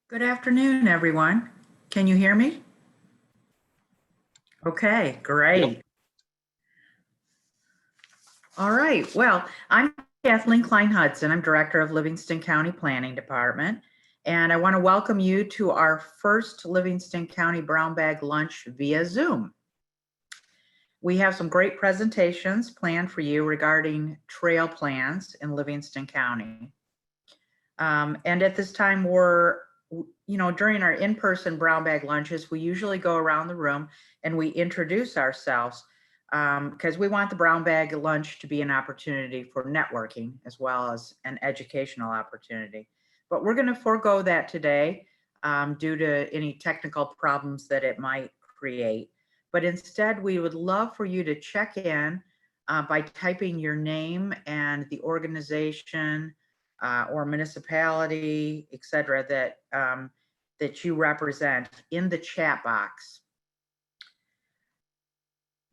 Good afternoon, everyone. Can you hear me? Okay, great. All right. Well, I'm Kathleen Klein Hudson. I'm Director of Livingston County Planning Department. And I want to welcome you to our first Livingston County Brown Bag Lunch via Zoom. We have some great presentations planned for you regarding trail plans in Livingston County. And at this time, during our in-person brown bag lunches, we usually go around the room and we introduce ourselves because we want the brown bag lunch to be an opportunity for networking as well as an educational opportunity. But we're going to forego that today due to any technical problems that it might create. But instead, we would love for you to check in by typing your name and the organization or municipality, et cetera, that you represent in the chat box.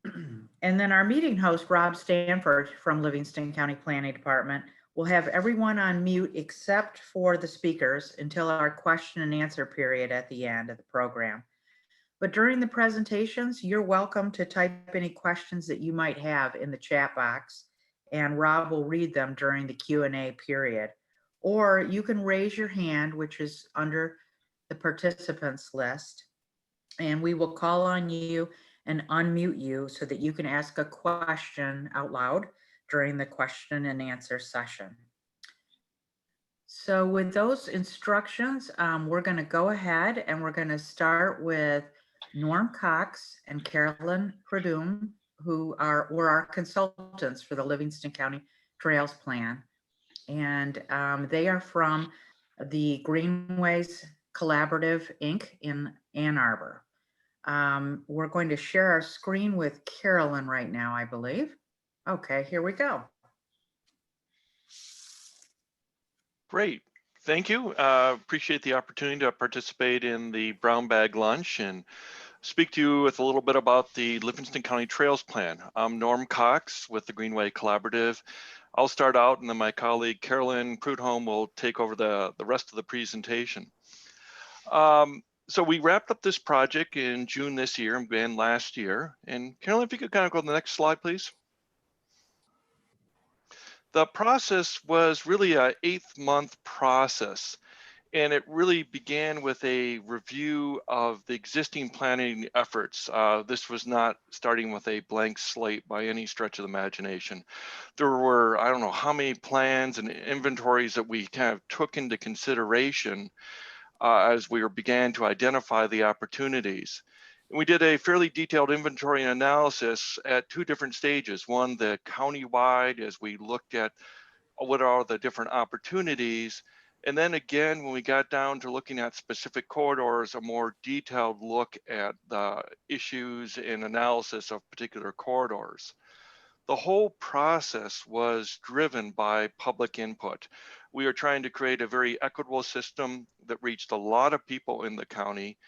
And then our meeting host, Rob Stanford from Livingston County Planning Department, will have everyone on mute except for the speakers until our question and answer period at the end of the program. But during the presentations, you're welcome to type any questions that you might have in the chat box, and Rob will read them during the Q&A period. Or you can raise your hand, which is under the participants list, and we will call on you and unmute you so that you can ask a question out loud during the question and answer session. So with those instructions, we're going to go ahead and we're going to start with Norm Cox and Carolyn Perdum, who were our consultants for the Livingston County Trails Plan. And they are from the Greenways Collaborative, Inc. in Ann Arbor. We're going to share our screen with Carolyn right now, I believe. Okay, here we go. Great. Thank you. Appreciate the opportunity to participate in the Brown Bag Lunch and speak to you with a little bit about the Livingston County Trails Plan. I'm Norm Cox with the Greenway Collaborative. I'll start out and then my colleague Carolyn Prudhomme will take over the rest of the presentation. So we wrapped up this project in June this year and began last year. And Carolyn, if you could kind of go to the next slide, please. The process was really an 8-month process, and it really began with a review of the existing planning efforts. This was not starting with a blank slate by any stretch of the imagination. There were, I don't know how many plans and inventories that we kind of took into consideration as we began to identify the opportunities. We did a fairly detailed inventory and analysis at 2 different stages. One, the county-wide, as we looked at what are the different opportunities. And then again, when we got down to looking at specific corridors, a more detailed look at the issues and analysis of particular corridors. The whole process was driven by public input. We are trying to create a very equitable system that reached a lot of people in the county.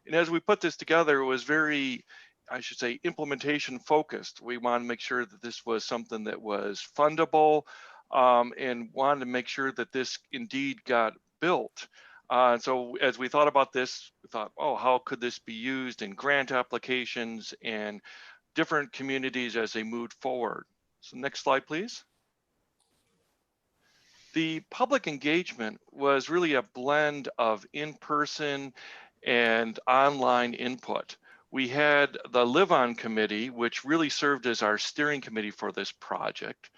And as we put this together, it was very, I should say, implementation focused. We wanted to make sure that this was something that was fundable and wanted to make sure that this indeed got built. So as we thought about this, we thought, oh, how could this be used in grant applications and different communities as they moved forward? So next slide, please. The public engagement was really a blend of in-person and online input. We had the Live On Committee, which really served as our steering committee for this project.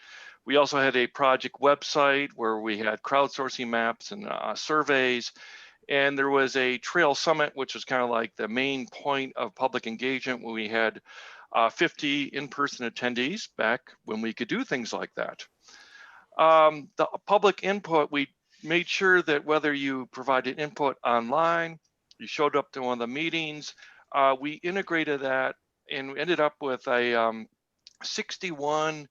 We also had a project website where we had crowdsourcing maps and surveys. And there was a trail summit, which was kind of like the main point of public engagement when we had 50 in-person attendees back when we could do things like that. The public input, we made sure that whether you provided input online, you showed up to one of the meetings, we integrated that and ended up with a 61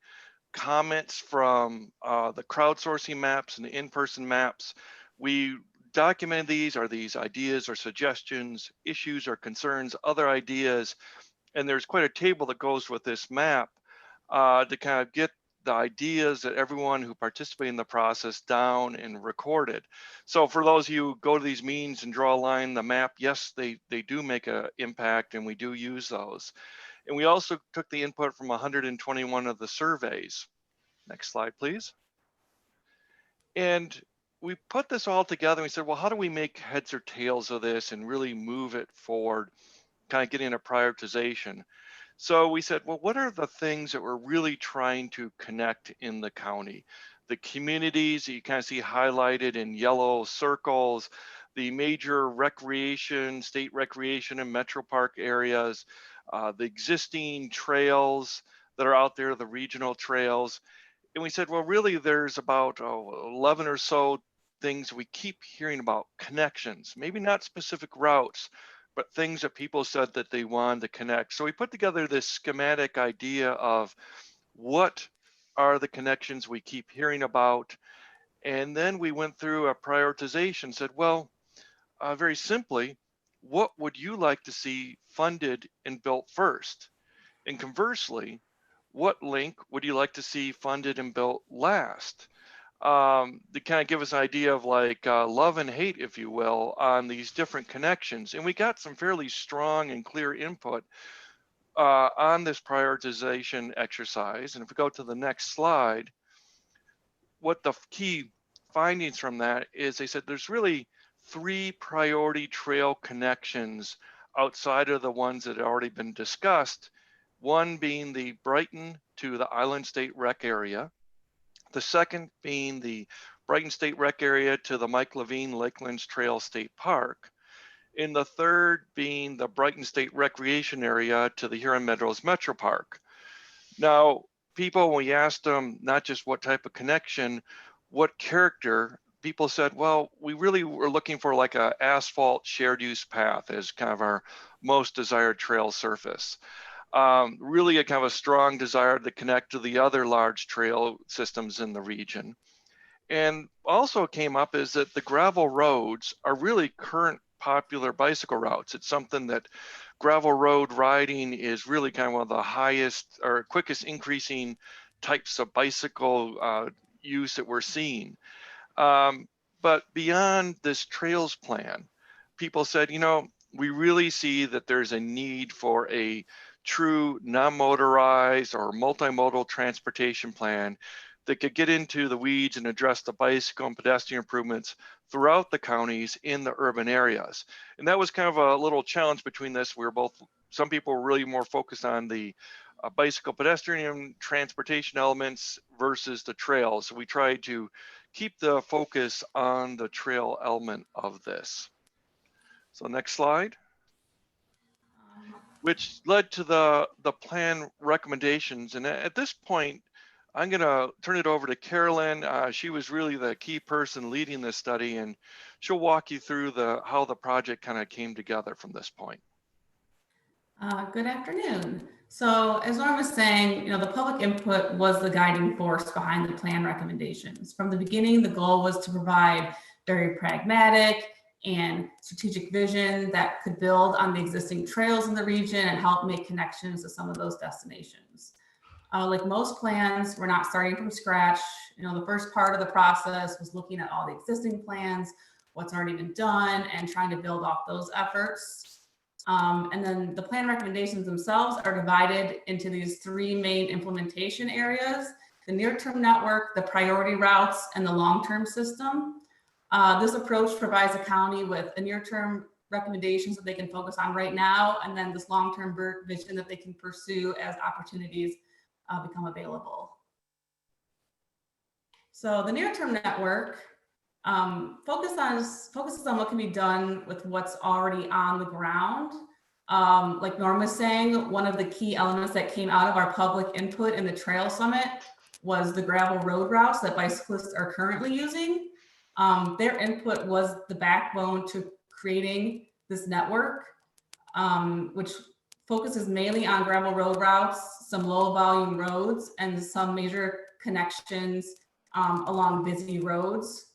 comments from the crowdsourcing maps and the in-person maps. We documented these. Are these ideas or suggestions, issues or concerns, other ideas? And there's quite a table that goes with this map to kind of get the ideas that everyone who participated in the process down and recorded. So for those of you who go to these meetings and draw a line, the map, yes, they do make an impact, and we do use those. And we also took the input from 121 of the surveys. Next slide, please. And we put this all together and we said, well, how do we make heads or tails of this and really move it forward, kind of getting a prioritization? So we said, well, what are the things that we're really trying to connect in the county? The communities that you kind of see highlighted in yellow circles, the major recreation, state recreation and metro park areas, the existing trails that are out there, the regional trails. And we said, well, really there's about 11 or so things we keep hearing about, connections, maybe not specific routes, but things that people said that they wanted to connect. So we put together this schematic idea of what are the connections we keep hearing about. And then we went through a prioritization, said, well, very simply, what would you like to see funded and built first? And conversely, what link would you like to see funded and built last? To kind of give us an idea of like love and hate, if you will, on these different connections. And we got some fairly strong and clear input on this prioritization exercise. And if we go to the next slide, what the key findings from that is, they said there's really 3 priority trail connections outside of the ones that had already been discussed. One being the Brighton to the Island State Rec area. The second being the Brighton State Rec area to the Mike Levine Lakelands Trail State Park. And the third being the Brighton State Recreation area to the Huron Meadows Metro Park. Now, people, when we asked them not just what type of connection, what character, people said, well, we really were looking for like a asphalt shared use path as kind of our most desired trail surface. Really a kind of a strong desire to connect to the other large trail systems in the region. And also came up is that the gravel roads are really current popular bicycle routes. It's something that gravel road riding is really kind of one of the highest or quickest increasing types of bicycle use that we're seeing. But beyond this trails plan, people said, you know, we really see that there's a need for a true non-motorized or multimodal transportation plan that could get into the weeds and address the bicycle and pedestrian improvements throughout the counties in the urban areas. And that was kind of a little challenge between this. We were both, some people were really more focused on the bicycle pedestrian transportation elements versus the trails. So we tried to keep the focus on the trail element of this. So next slide. Which led to the plan recommendations. And at this point, I'm going to turn it over to Carolyn. She was really the key person leading this study, and she'll walk you through how the project kind of came together from this point. Good afternoon. So as Norm was saying, the public input was the guiding force behind the plan recommendations. From the beginning, the goal was to provide very pragmatic and strategic vision that could build on the existing trails in the region and help make connections to some of those destinations. Like most plans, we're not starting from scratch. The first part of the process was looking at all the existing plans, what's already been done, and trying to build off those efforts. And then the plan recommendations themselves are divided into these 3 main implementation areas: the near-term network, the priority routes, and the long-term system. This approach provides a county with a near-term recommendations that they can focus on right now, and then this long-term vision that they can pursue as opportunities become available. So the near-term network focuses on what can be done with what's already on the ground. Like Norm was saying, one of the key elements that came out of our public input in the Trail Summit was the gravel road routes that bicyclists are currently using. Their input was the backbone to creating this network, which focuses mainly on gravel road routes, some low volume roads, and some major connections along busy roads.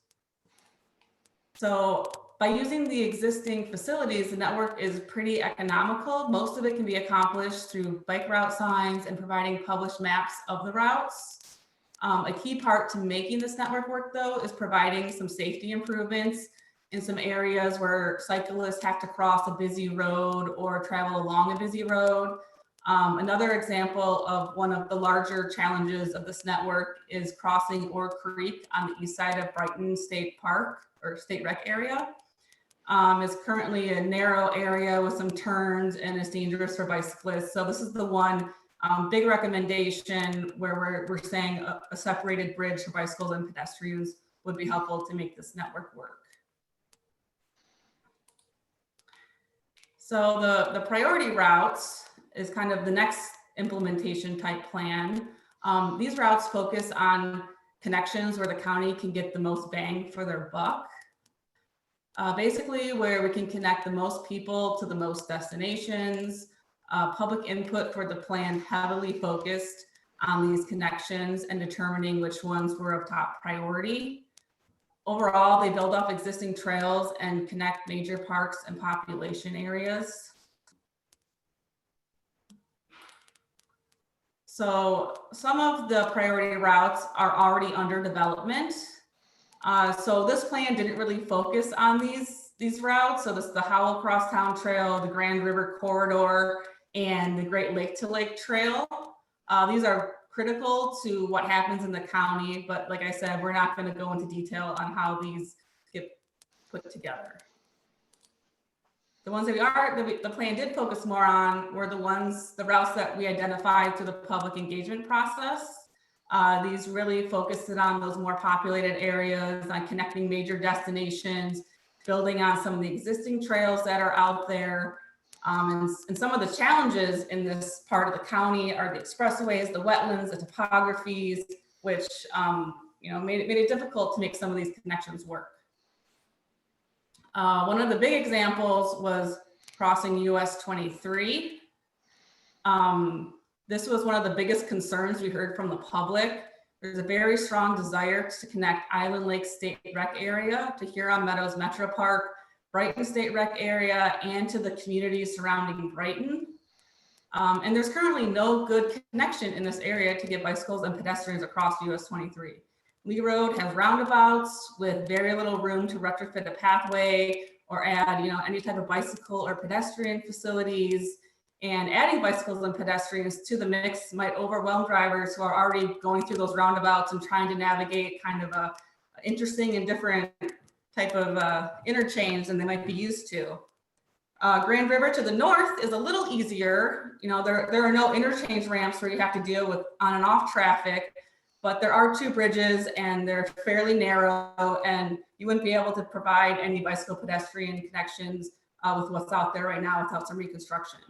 So by using the existing facilities, the network is pretty economical. Most of it can be accomplished through bike route signs and providing published maps of the routes. A key part to making this network work, though, is providing some safety improvements in some areas where cyclists have to cross a busy road or travel along a busy road. Another example of one of the larger challenges of this network is crossing Ore Creek on the east side of Brighton State Park or State Rec area. It's currently a narrow area with some turns and is dangerous for bicyclists. So this is the one big recommendation where we're saying a separated bridge for bicycles and pedestrians would be helpful to make this network work. So the priority routes is kind of the next implementation type plan. These routes focus on connections where the county can get the most bang for their buck. Basically where we can connect the most people to the most destinations. Public input for the plan heavily focused on these connections and determining which ones were of top priority. Overall, they build up existing trails and connect major parks and population areas. So some of the priority routes are already under development. So this plan didn't really focus on these routes. So this is the Howell Crosstown Trail, the Grand River Corridor, and the Great Lake to Lake Trail. These are critical to what happens in the county, but like I said, we're not going to go into detail on how these get put together. The ones that the plan did focus more on were the routes that we identified through the public engagement process. These really focused on those more populated areas, on connecting major destinations, building on some of the existing trails that are out there. And some of the challenges in this part of the county are the expressways, the wetlands, the topographies, which made it difficult to make some of these connections work. One of the big examples was crossing US 23. This was one of the biggest concerns we heard from the public. There's a very strong desire to connect Island Lake State Rec area to Huron Meadows Metro Park, Brighton State Rec area, and to the communities surrounding Brighton. And there's currently no good connection in this area to get bicycles and pedestrians across US 23. Lee Road has roundabouts with very little room to retrofit a pathway or add, any type of bicycle or pedestrian facilities. And adding bicycles and pedestrians to the mix might overwhelm drivers who are already going through those roundabouts and trying to navigate kind of a interesting and different type of interchange than they might be used to. Grand River to the north is a little easier. There are no interchange ramps where you have to deal with on and off traffic, but there are 2 bridges and they're fairly narrow, and you wouldn't be able to provide any bicycle pedestrian connections with what's out there right now without some reconstruction.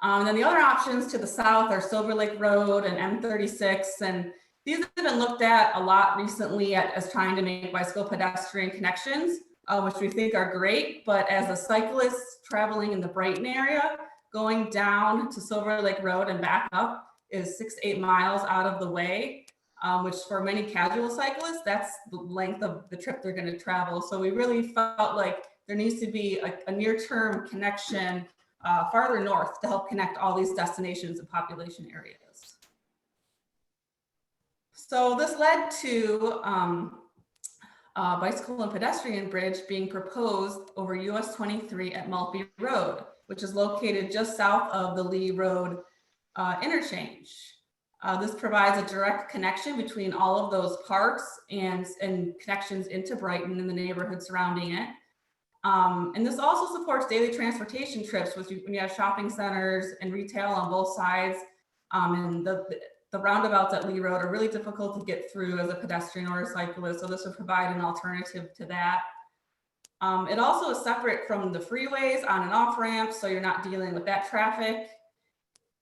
And then the other options to the south are Silver Lake Road and M36, and these have been looked at a lot recently as trying to make bicycle pedestrian connections, which we think are great. But as a cyclist traveling in the Brighton area, going down to Silver Lake Road and back up is 6 to 8 miles out of the way, which for many casual cyclists, that's the length of the trip they're going to travel. So we really felt like there needs to be a near-term connection farther north to help connect all these destinations and population areas. So this led to a bicycle and pedestrian bridge being proposed over US 23 at Maltby Road, which is located just south of the Lee Road interchange. This provides a direct connection between all of those parks and connections into Brighton and the neighborhood surrounding it. And this also supports daily transportation trips when you have shopping centers and retail on both sides. And the roundabouts at Lee Road are really difficult to get through as a pedestrian or a cyclist. So this would provide an alternative to that. It also is separate from the freeways on and off ramps, so you're not dealing with that traffic.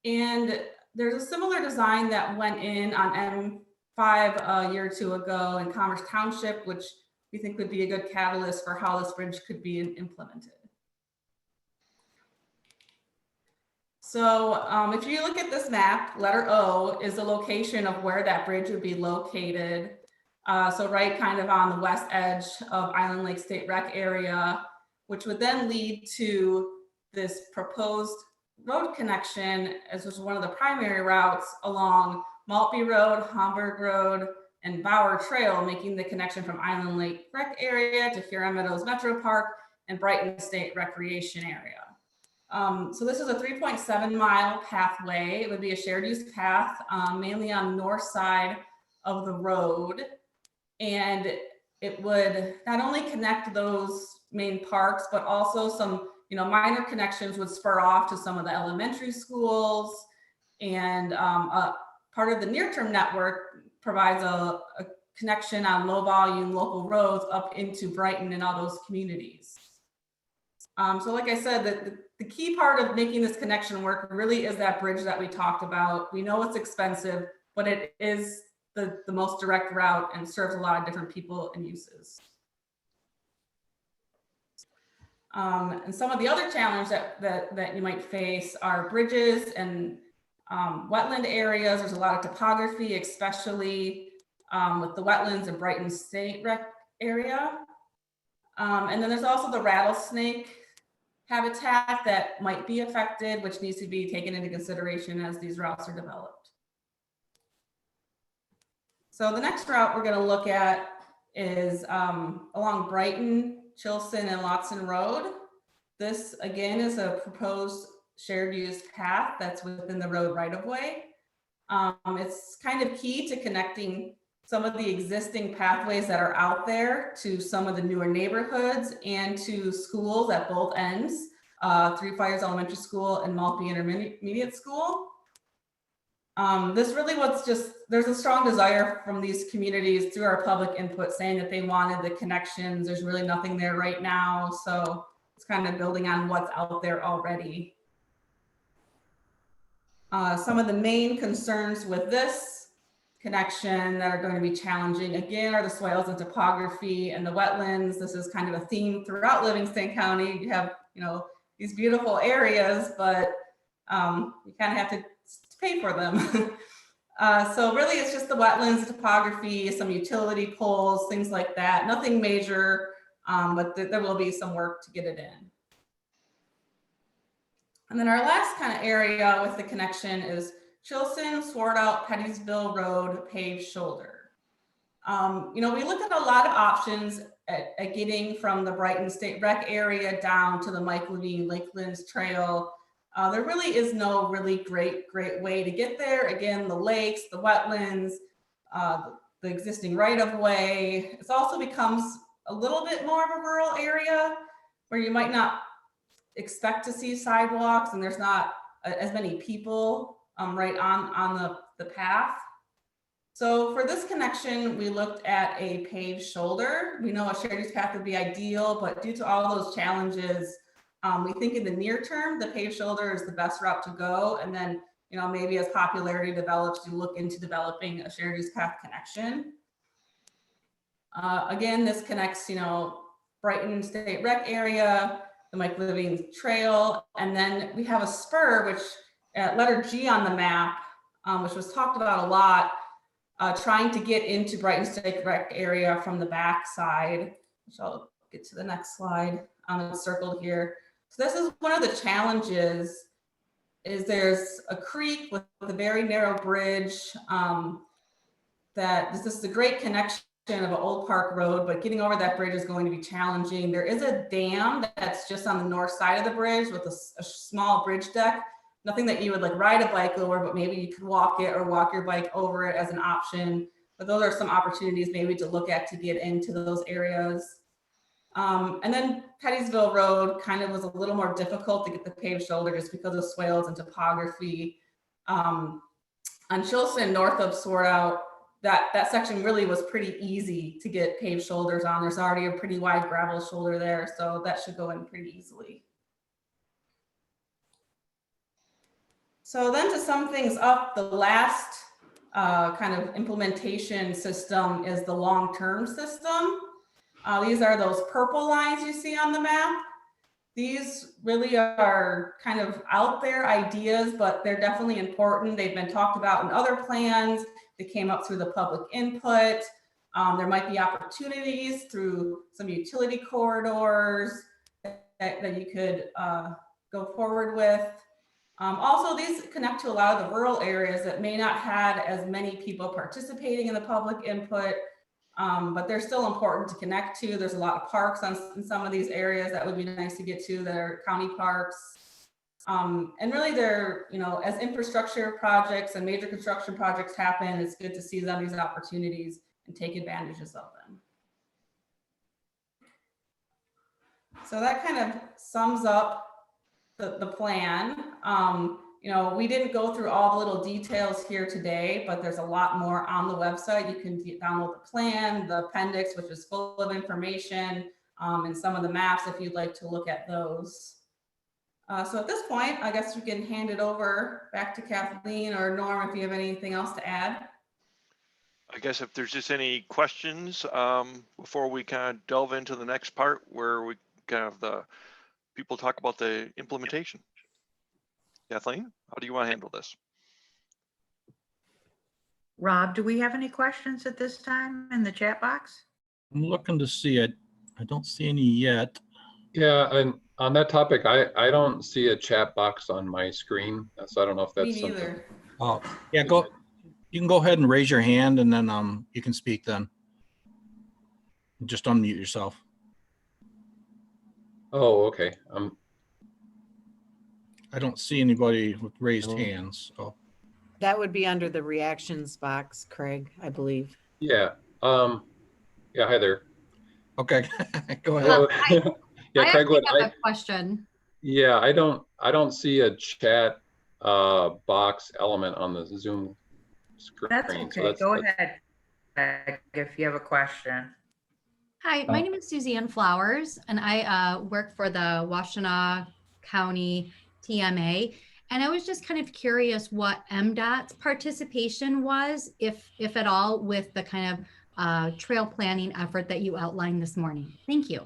And there's a similar design that went in on M5 a year or 2 ago in Commerce Township, which we think would be a good catalyst for how this bridge could be implemented. So if you look at this map, letter O is the location of where that bridge would be located. So right kind of on the west edge of Island Lake State Rec area, which would then lead to this proposed road connection as was one of the primary routes along Maltby Road, Hamburg Road, and Bauer Trail, making the connection from Island Lake Rec Area to Huron Meadows Metro Park and Brighton State Recreation Area. So this is a 3.7-mile pathway. It would be a shared use path, mainly on the north side of the road. And it would not only connect those main parks, but also some, minor connections would spur off to some of the elementary schools. And part of the near-term network provides a connection on low volume local roads up into Brighton and all those communities. So like I said, the key part of making this connection work really is that bridge that we talked about. We know it's expensive, but it is the most direct route and serves a lot of different people and uses. And some of the other challenges that you might face are bridges and wetland areas. There's a lot of topography, especially with the wetlands in Brighton State Rec area. And then there's also the rattlesnake habitat that might be affected, which needs to be taken into consideration as these routes are developed. So the next route we're going to look at is along Brighton, Chilson, and Lotson Road. This again is a proposed shared use path that's within the road right of way. It's kind of key to connecting some of the existing pathways that are out there to some of the newer neighborhoods and to schools at both ends, Three Fires Elementary School and Maltby Intermediate School. This really was there's a strong desire from these communities through our public input saying that they wanted the connections. There's really nothing there right now. So it's kind of building on what's out there already. Some of the main concerns with this connection that are going to be challenging again are the soils and topography and the wetlands. This is kind of a theme throughout Livingston County. You have, these beautiful areas, but you kind of have to pay for them. So really it's just the wetlands, the topography, some utility poles, things like that. Nothing major, but there will be some work to get it in. And then our last kind of area with the connection is Chilson, Swartout, Pettysville Road, paved shoulder. We look at a lot of options at getting from the Brighton State Rec area down to the Mike Levine Lakelands Trail. There really is no really great way to get there. Again, the lakes, the wetlands, the existing right of way. It also becomes a little bit more of a rural area where you might not expect to see sidewalks and there's not as many people right on the path. So for this connection, we looked at a paved shoulder. We know a shared use path would be ideal, but due to all those challenges, we think in the near term, the paved shoulder is the best route to go. And then, maybe as popularity develops, you look into developing a shared use path connection. Again, this connects, Brighton State Rec area, the Mike Levine Trail, and then we have a spur, which letter G on the map, which was talked about a lot, trying to get into Brighton State Rec area from the back side, which I'll get to the next slide. It's circled here. So this is one of the challenges, is there's a creek with a very narrow bridge that this is a great connection of an old park road, but getting over that bridge is going to be challenging. There is a dam that's just on the north side of the bridge with a small bridge deck. Nothing that you would ride a bike over, but maybe you could walk it or walk your bike over it as an option. But those are some opportunities maybe to look at to get into those areas. And then Pettysville Road kind of was a little more difficult to get the paved shoulder just because of swales and topography. On Chilson, north of Swartout, that section really was pretty easy to get paved shoulders on. There's already a pretty wide gravel shoulder there, so that should go in pretty easily. So then to sum things up, the last kind of implementation system is the long-term system. These are those purple lines you see on the map. These really are kind of out there ideas, but they're definitely important. They've been talked about in other plans. They came up through the public input. There might be opportunities through some utility corridors that you could go forward with. Also, these connect to a lot of the rural areas that may not had as many people participating in the public input, but they're still important to connect to. There's a lot of parks in some of these areas that would be nice to get to that are county parks. And really they're, as infrastructure projects and major construction projects happen, it's good to see them these opportunities and take advantages of them. So that kind of sums up the plan. We didn't go through all the little details here today, but there's a lot more on the website. You can download the plan, the appendix, which is full of information, and some of the maps if you'd like to look at those. So at this point, I guess we can hand it over back to Kathleen or Norm if you have anything else to add. I guess if there's just any questions before we kind of delve into the next part where we kind of the people talk about the implementation. Kathleen, how do you want to handle this? Rob, do we have any questions at this time in the chat box? I'm looking to see it. I don't see any yet. Yeah, and on that topic, I don't see a chat box on my screen, so I don't know if Me that's something. neither. Oh, yeah, go. You can go ahead and raise your hand and then you can speak then. Just unmute yourself. Oh, okay. I don't see anybody with raised Oh. hands. So That would be under the reactions box, Craig, I believe. Yeah. Yeah. Hi there. okay, go ahead. Hello. Yeah, I Craig. actually have a question. Yeah, I don't see a chat box element on the Zoom screen. That's so okay. Go ahead, Greg, if you have a question. Hi, my name is Suzanne Flowers, and I work for the Washtenaw County TMA. And I was just kind of curious what MDOT's participation was, if at all, with the kind of trail planning effort that you outlined this morning. Thank you.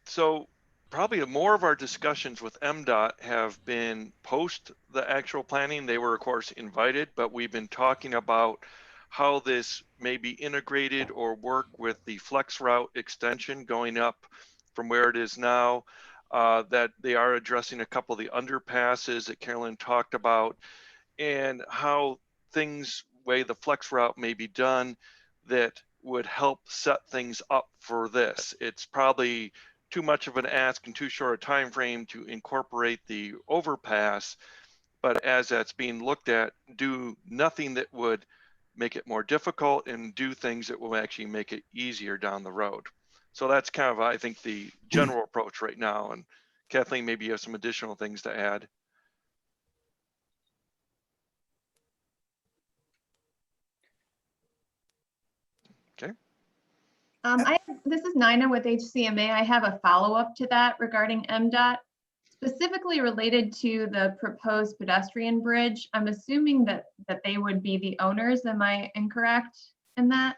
So probably more of our discussions with MDOT have been post the actual planning. They were of course invited, but we've been talking about how this may be integrated or work with the flex route extension going up from where it is now, that they are addressing a couple of the underpasses that Carolyn talked about, and how things, way the flex route may be done that would help set things up for this. It's probably too much of an ask in too short a time frame to incorporate the overpass, but as that's being looked at, do nothing that would make it more difficult and do things that will actually make it easier down the road. So that's kind of, I think, the general approach right now. And Kathleen, maybe you have some additional things to add. Okay. This is Nina with HCMA. I have a follow-up to that regarding MDOT, specifically related to the proposed pedestrian bridge. I'm assuming that they would be the owners. Am I incorrect in that?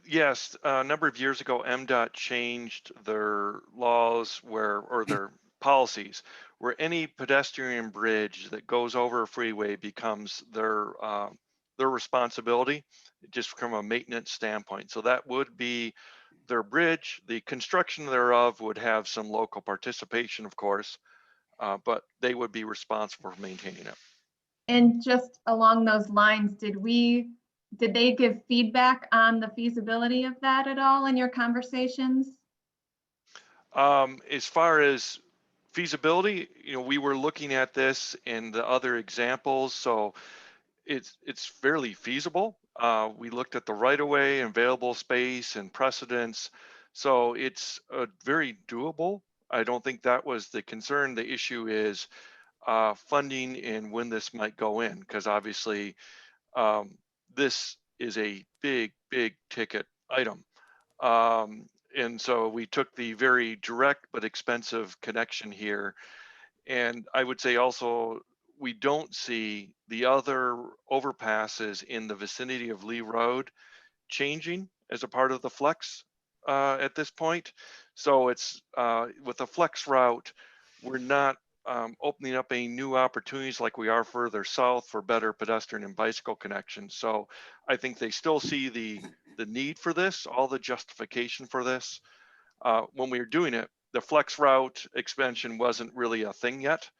Yes, a number of years ago, MDOT changed their laws or their policies where any pedestrian bridge that goes over a freeway becomes their responsibility, just from a maintenance standpoint. So that would be their bridge. The construction thereof would have some local participation, of course, but they would be responsible for maintaining it. And just along those lines, did they give feedback on the feasibility of that at all in your conversations? As far as feasibility, we were looking at this in the other examples, so it's fairly feasible. We looked at the right-of-way, available space, and precedents, so it's very doable. I don't think that was the concern. The issue is funding and when this might go in, because obviously this is a big ticket item. And so we took the very direct but expensive connection here. And I would say also, we don't see the other overpasses in the vicinity of Lee Road changing as a part of the flex at this point. So it's with the flex route, we're not opening up any new opportunities like we are further south for better pedestrian and bicycle connections. So I think they still see the need for this, all the justification for this. When we were doing it, the flex route expansion wasn't really a thing yet.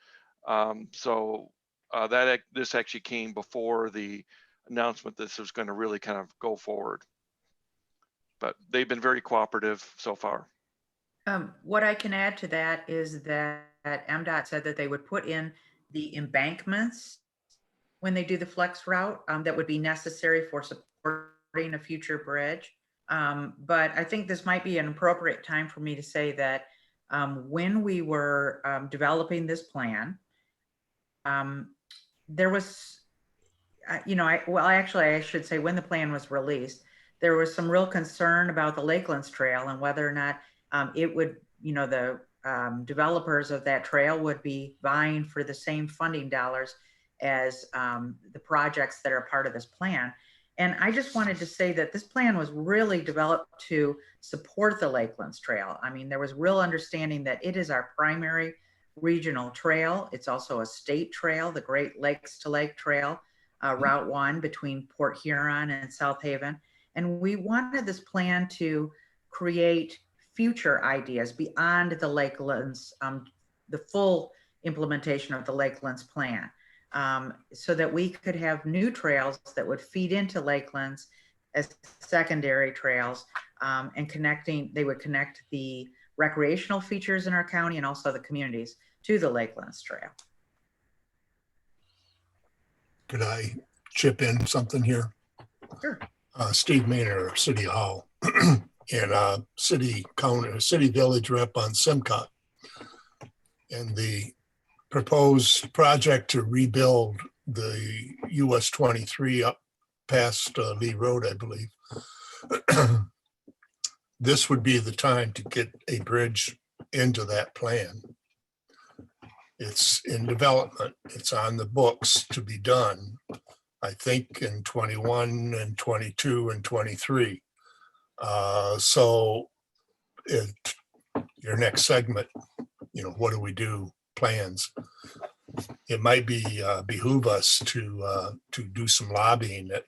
This actually came before the announcement that this was going to really kind of go forward. But they've been very cooperative so far. What I can add to that is that MDOT said that they would put in the embankments when they do the flex route that would be necessary for supporting a future bridge. But I think this might be an appropriate time for me to say that when we were developing this plan, there was, I should say when the plan was released, there was some real concern about the Lakelands Trail and whether or not it would, the developers of that trail would be vying for the same funding dollars as the projects that are part of this plan. And I just wanted to say that this plan was really developed to support the Lakelands Trail. I mean, there was real understanding that it is our primary regional trail. It's also a state trail, the Great Lakes to Lake Trail, Route 1 between Port Huron and South Haven. And we wanted this plan to create future ideas beyond the Lakelands, the full implementation of the Lakelands plan, so that we could have new trails that would feed into Lakelands as secondary trails, and they would connect the recreational features in our county and also the communities to the Lakelands Trail. Could I chip in something here? Sure. Steve Maynard, City Hall, and city village rep on SEMCOG. And the proposed project to rebuild the US 23 up past Lee Road, I believe. This would be the time to get a bridge into that plan. It's in development. It's on the books to be done, I think in 21 and 22 and 23. So your next segment, what do we do? Plans. It might be behoove us to do some lobbying at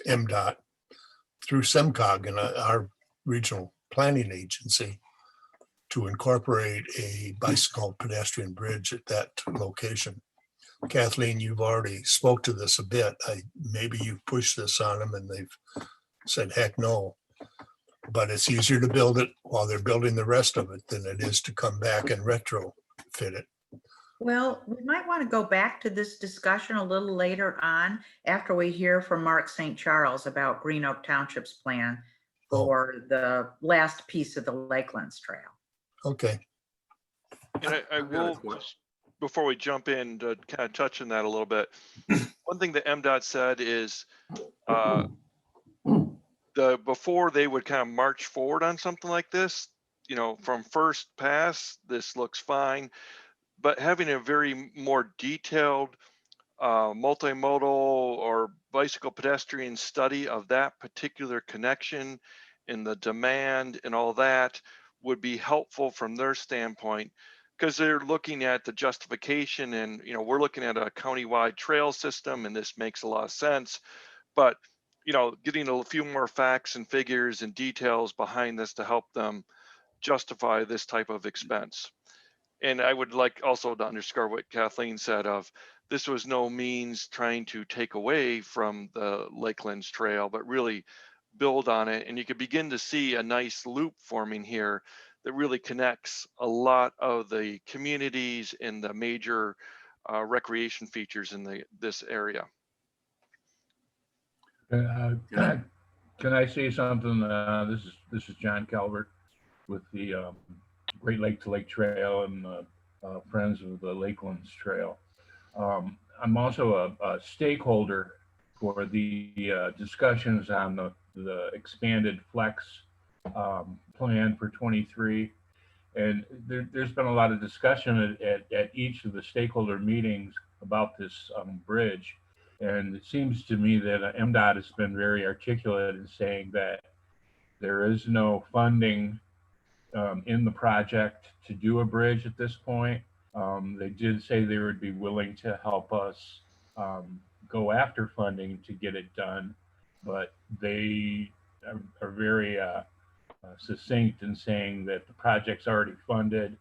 MDOT through SEMCOG and our regional planning agency to incorporate a bicycle pedestrian bridge at that location. Kathleen, you've already spoke to this a bit. Maybe you've pushed this on them and they've said, heck no. But it's easier to build it while they're building the rest of it than it is to come back and retrofit it. Well, we might want to go back to this discussion a little later on after we hear from Mark St. Charles about Green Oak Township's plan for the last piece of the Lakelands Trail. Okay. And I will, before we jump in, to kind of touch on that a little bit. One thing that MDOT said is before they would kind of march forward on something like this, from first pass, this looks fine, but having a very more detailed multimodal or bicycle pedestrian study of that particular connection and the demand and all that would be helpful from their standpoint, because they're looking at the justification and, we're looking at a countywide trail system and this makes a lot of sense, but getting a few more facts and figures and details behind this to help them justify this type of expense. And I would like also to underscore what Kathleen said of this was no means trying to take away from the Lakelands Trail, but really build on it. And you could begin to see a nice loop forming here that really connects a lot of the communities and the major recreation features in this area. Can I say something? This is John Calvert with the Great Lake to Lake Trail and Friends of the Lakelands Trail. I'm also a stakeholder for the discussions on the expanded flex plan for 23. And there's been a lot of discussion at each of the stakeholder meetings about this bridge. And it seems to me that MDOT has been very articulate in saying that there is no funding in the project to do a bridge at this point. They did say they would be willing to help us go after funding to get it done, but they are very succinct in saying that the project's already funded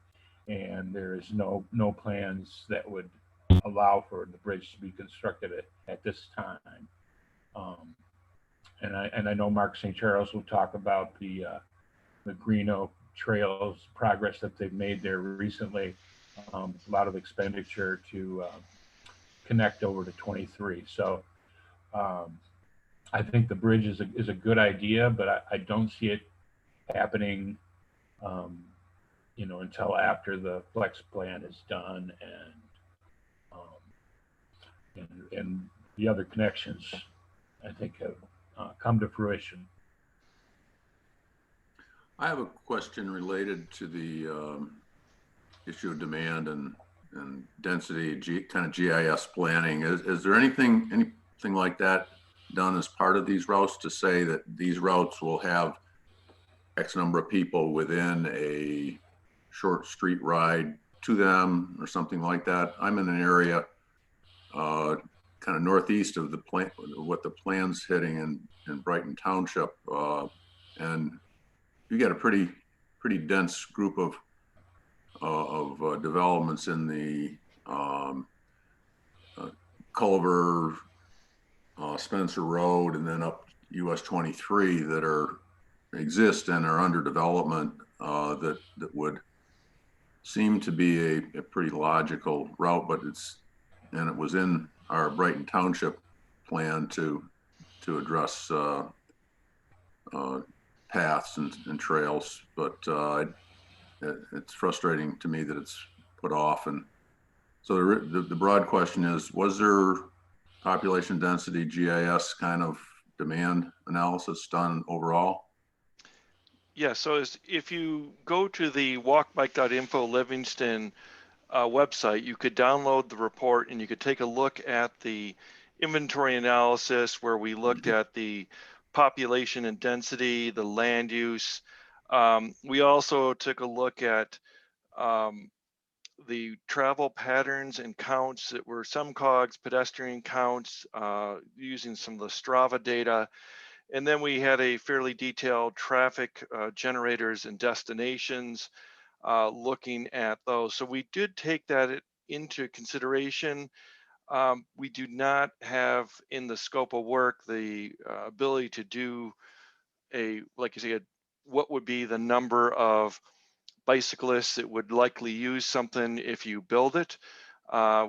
and there is no plans that would allow for the bridge to be constructed at this time. And I know Mark St. Charles will talk about the Green Oak Trails progress that they've made there recently. A lot of expenditure to connect over to 23. So I think the bridge is a good idea, but I don't see it happening, until after the flex plan is done and the other connections, I think, have come to fruition. I have a question related to the issue of demand and density, kind of GIS planning. Is there anything like that done as part of these routes to say that these routes will have X number of people within a short street ride to them or something like that? I'm in an area kind of northeast of the plan, what the plan's hitting in Brighton Township, and you get a pretty dense group of developments in the Culver, Spencer Road, and then up US 23 that exist and are under development, that would seem to be a pretty logical route, but it was in our Brighton Township plan to address paths and trails, but it's frustrating to me that it's put off. And so the broad question is, was there population density GIS kind of demand analysis done overall? Yeah, so if you go to the walkbike.info Livingston website, you could download the report and you could take a look at the inventory analysis where we looked at the population and density, the land use. We also took a look at the travel patterns and counts that were some COGS, pedestrian counts, using some of the Strava data. And then we had a fairly detailed traffic generators and destinations, looking at those. So we did take that into consideration. We do not have in the scope of work the ability to do like you say, what would be the number of bicyclists that would likely use something if you build it.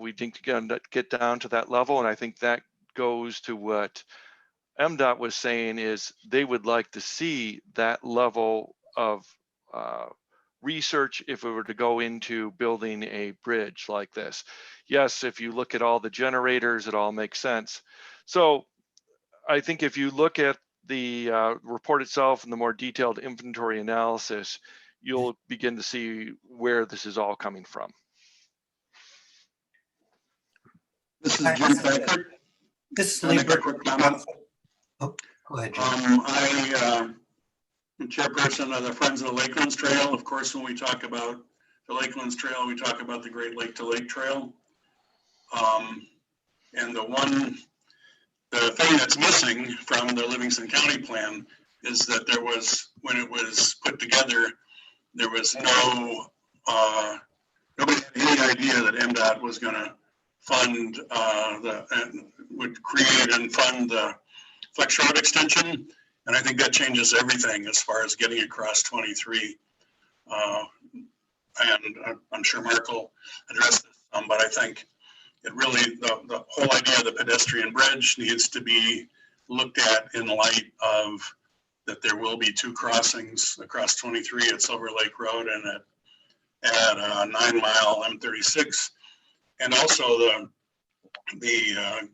We think to get down to that level, and I think that goes to what MDOT was saying is they would like to see that level of research if we were to go into building a bridge like this. Yes, if you look at all the generators, it all makes sense. So I think if you look at the report itself and the more detailed inventory analysis, you'll begin to see where this is all coming from. This is Jim Becker. This is Can I make a Lieber. quick comment? Oh, go ahead, Jim. I am chairperson of the Friends of the Lakelands Trail. Of course, when we talk about the Lakelands Trail, we talk about the Great Lake to Lake Trail. And the thing that's missing from the Livingston County plan is that there was, when it was put together, there was nobody had any idea that MDOT was going to fund and would create and fund the Flex Road extension. And I think that changes everything as far as getting across 23. And I'm sure Mark will address this, but I think it really, the whole idea of the pedestrian bridge needs to be looked at in light of that there will be two crossings across 23 at Silver Lake Road and at 9 Mile M36. And also the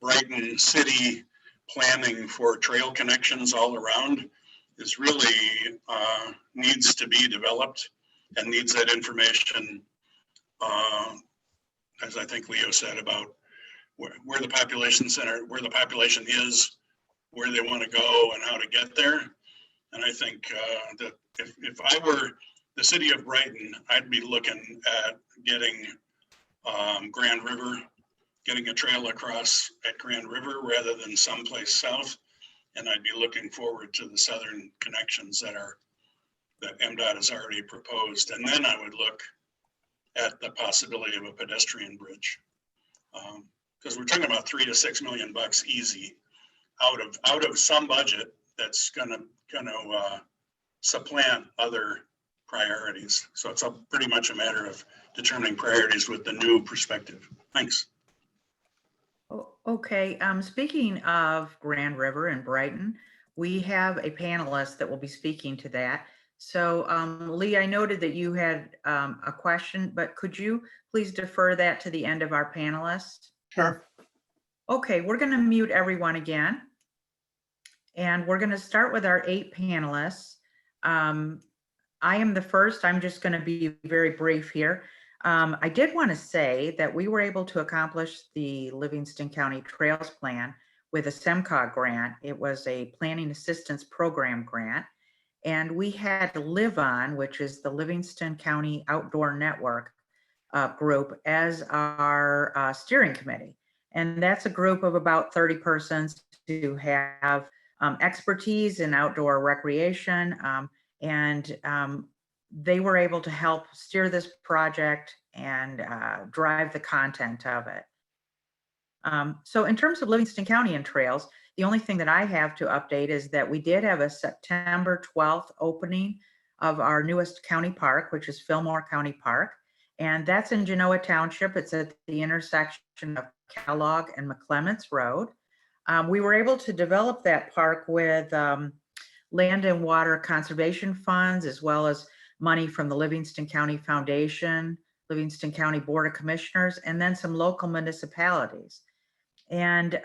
Brighton City planning for trail connections all around is really needs to be developed and needs that information, as I think Leo said, about where the population center, where the population is, where they want to go and how to get there. And I think that if I were the city of Brighton, I'd be looking at getting Grand River, getting a trail across at Grand River rather than someplace south, And I'd be looking forward to the southern connections that MDOT has already proposed. And then I would look at the possibility of a pedestrian bridge. Because we're talking about $3 to $6 million easy out of some budget that's gonna supplant other priorities. So it's pretty much a matter of determining priorities with the new perspective. Thanks. Okay, speaking of Grand River and Brighton, we have a panelist that will be speaking to that. So Lee, I noted that you had a question, but could you please defer that to the end of our panelists? Sure. Okay, we're going to mute everyone again. And we're going to start with our 8 panelists. I am the first. I'm just going to be very brief here. I did want to say that we were able to accomplish the Livingston County Trails Plan with a SEMCOG grant. It was a Planning Assistance Program grant. And we had Live On, which is the Livingston County Outdoor Network group, as our steering committee. And that's a group of about 30 persons who have expertise in outdoor recreation. They were able to help steer this project and drive the content of it. So in terms of Livingston County and trails, the only thing that I have to update is that we did have a September 12th opening of our newest county park, which is Fillmore County Park. And that's in Genoa Township. It's at the intersection of Kellogg and McClements Road. We were able to develop that park with land and water conservation funds, as well as money from the Livingston County Foundation, Livingston County Board of Commissioners, and then some local municipalities. And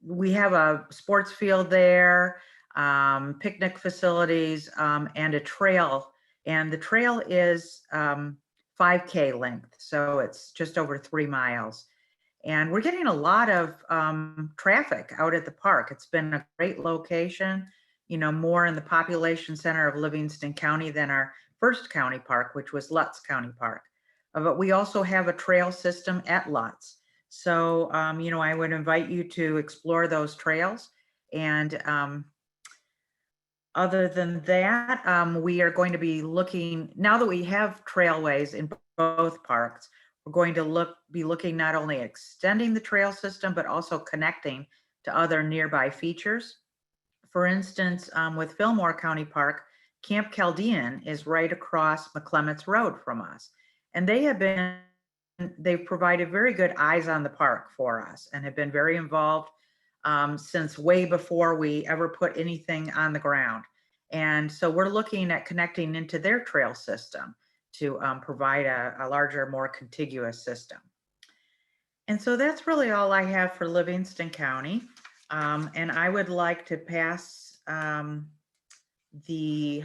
we have a sports field there, picnic facilities, and a trail. And the trail is 5K length, so it's just over 3 miles. And we're getting a lot of traffic out at the park. It's been a great location, more in the population center of Livingston County than our first county park, which was Lutz County Park. But we also have a trail system at Lutz. So, I would invite you to explore those trails. And other than that, we are going to be looking, now that we have trailways in both parks, we're going to be looking not only at extending the trail system, but also connecting to other nearby features. For instance, with Fillmore County Park, Camp Chaldean is right across McClements Road from us. And they've provided very good eyes on the park for us and have been very involved since way before we ever put anything on the ground. And so we're looking at connecting into their trail system to provide a larger, more contiguous system. And so that's really all I have for Livingston County. And I would like to pass the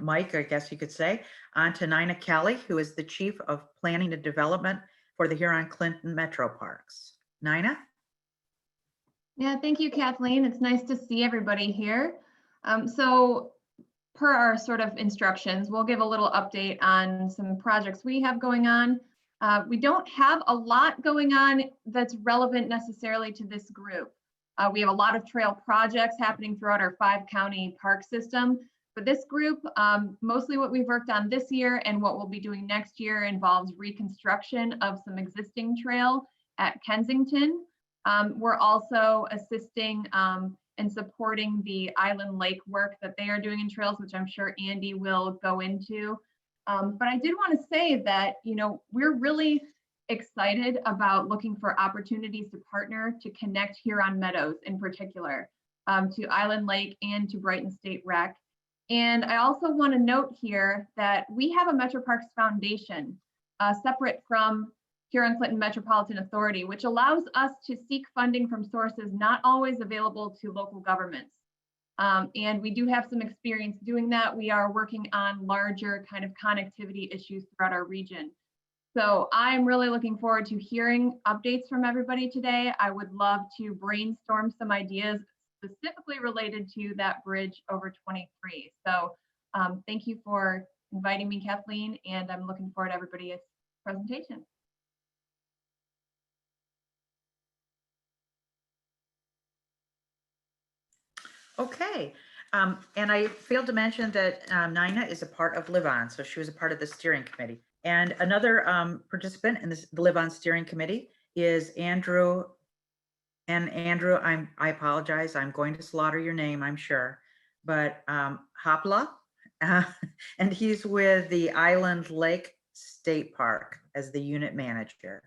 mic, I guess you could say, on to Nina Kelly, who is the Chief of Planning and Development for the Huron-Clinton Metro Parks. Nina? Yeah, thank you, Kathleen. It's nice to see everybody here. So per our sort of instructions, we'll give a little update on some projects we have going on. We don't have a lot going on that's relevant necessarily to this group. We have a lot of trail projects happening throughout our 5-county park system. But this group, mostly what we've worked on this year and what we'll be doing next year involves reconstruction of some existing trail at Kensington. We're also assisting and supporting the Island Lake work that they are doing in trails, which I'm sure Andy will go into. But I did want to say that, we're really excited about looking for opportunities to partner to connect Huron Meadows in particular to Island Lake and to Brighton State Rec. And I also want to note here that we have a Metro Parks Foundation separate from Huron-Clinton Metropolitan Authority, which allows us to seek funding from sources not always available to local governments. And we do have some experience doing that. We are working on larger kind of connectivity issues throughout our region. So I'm really looking forward to hearing updates from everybody today. I would love to brainstorm some ideas specifically related to that bridge over 23. So thank you for inviting me, Kathleen, and I'm looking forward to everybody's presentation. Okay. And I failed to mention that Nina is a part of Live On, so she was a part of the steering committee. And another participant in this, the Live On steering committee is Andrew. And Andrew, I apologize. I'm going to slaughter your name, I'm sure. But Hopla, and he's with the Island Lake State Park as the unit manager.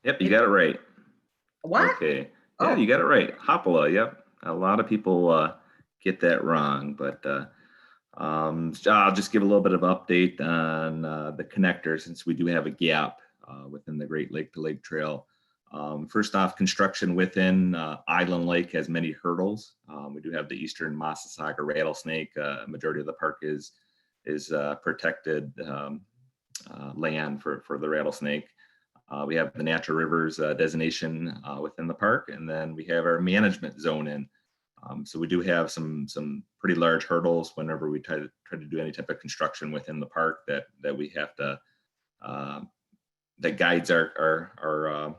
Yep, you got it right. What? Okay. Yeah, Oh. you got it right. Hopala. Yep. A lot of people get that wrong, but so I'll just give a little bit of update on the connector since we do have a gap within the Great Lake to Lake Trail. First off, construction within Island Lake has many hurdles. We do have the eastern Massasauga rattlesnake. Majority of the park is protected land for the rattlesnake. We have the natural rivers designation within the park, and then we have our management zone in. So we do have some pretty large hurdles whenever we try to do any type of construction within the park that we have to that guides our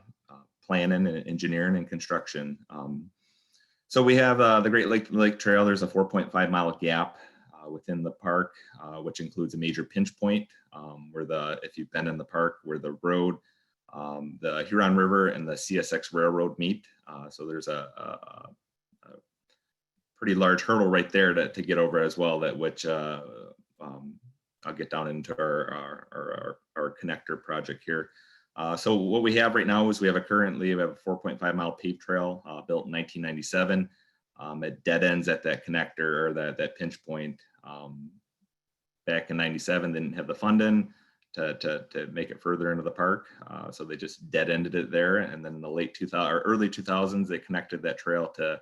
planning and engineering and construction. So we have the Great Lake Trail. There's a 4.5 mile gap within the park, which includes a major pinch point where if you've been in the park, where the road, the Huron River and the CSX Railroad meet. So there's a pretty large hurdle right there to get over as well, which I'll get down into our connector project here. So what we have right now is we have a 4.5 mile paved trail built in 1997. It dead ends at that connector or that pinch point. Back in 97, they didn't have the funding to make it further into the park. So they just dead ended it there. And then in the late 2000 or early 2000s, they connected that trail to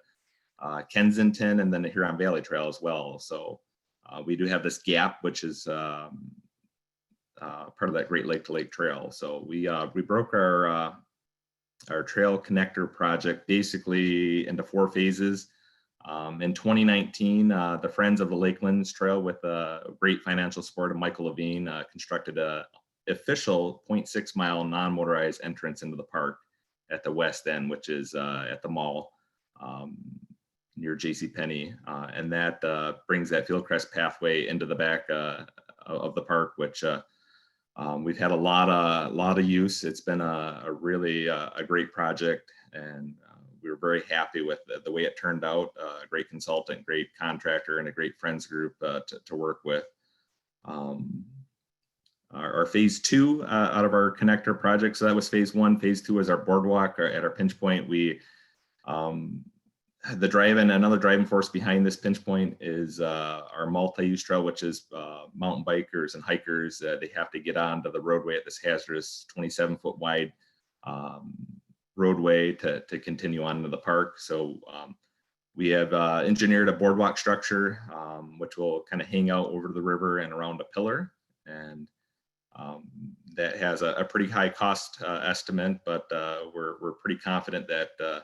Kensington and then the Huron Valley Trail as well. So we do have this gap, which is part of that Great Lake to Lake Trail. So we broke our trail connector project basically into 4 phases. In 2019, the Friends of the Lakelands Trail, with great financial support of Michael Levine, constructed a official 0.6 mile non-motorized entrance into the park at the west end, which is at the mall near JCPenney. And that brings that Fieldcrest pathway into the back of the park, which we've had a lot of use. It's been a really a great project, and we were very happy with the way it turned out. A great consultant, great contractor, and a great friends group to work with. Our phase 2 out of our connector project. So that was phase 1. Phase 2 is our boardwalk at our pinch point. We another driving force behind this pinch point is our multi-use trail, which is mountain bikers and hikers. They have to get onto the roadway at this hazardous 27-foot wide roadway to continue on into the park. So we have engineered a boardwalk structure, which will kind of hang out over the river and around a pillar. And that has a pretty high cost estimate, but we're pretty confident that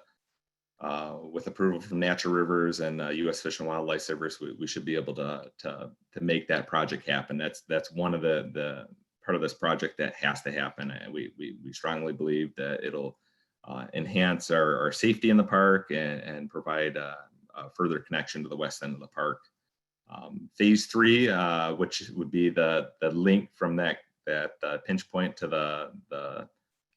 with approval from Natural Rivers and U.S. Fish and Wildlife Service, we should be able to make that project happen. That's one of the part of this project that has to happen, and we strongly believe that it'll enhance our safety in the park and provide a further connection to the west end of the park. Phase 3, which would be the link from that pinch point to the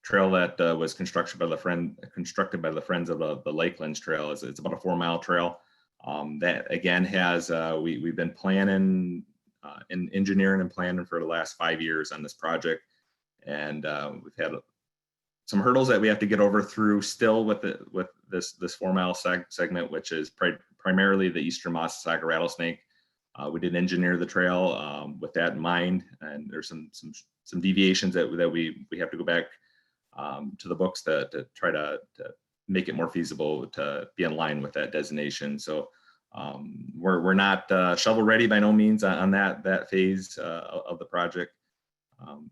trail that was constructed by the Friends of the Lakelands Trail. It's about a 4 mile trail. That again has we've been planning and engineering and planning for the last 5 years on this project, and we've had some hurdles that we have to get over through still with this 4 mile segment, which is primarily the eastern Massasauga rattlesnake. We did engineer the trail with that in mind, and there's some deviations that we have to go back to the books to try to make it more feasible to be in line with that designation. So we're not shovel ready by no means on that phase of the project,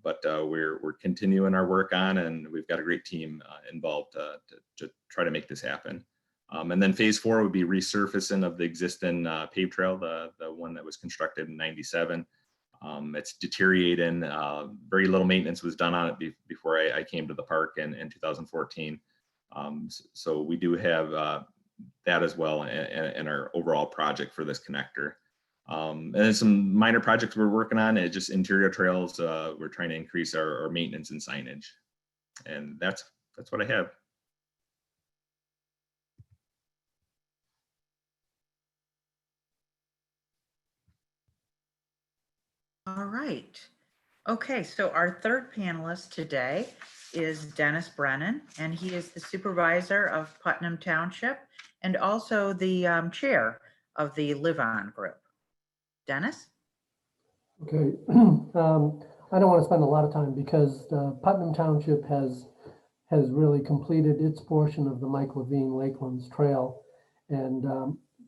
but we're continuing our work on, and we've got a great team involved to try to make this happen. And then phase 4 would be resurfacing of the existing paved trail, the one that was constructed in 97. It's deteriorating. Very little maintenance was done on it before I came to the park in 2014. So we do have that as well in our overall project for this connector. And then some minor projects we're working on, just interior trails. We're trying to increase our maintenance and signage. And that's what I have. All right. Okay, so our third panelist today is Dennis Brennan, and he is the supervisor of Putnam Township and also the chair of the Live On Group. Dennis? Okay, I don't want to spend a lot of time because Putnam Township has really completed its portion of the Mike Levine Lakelands Trail. And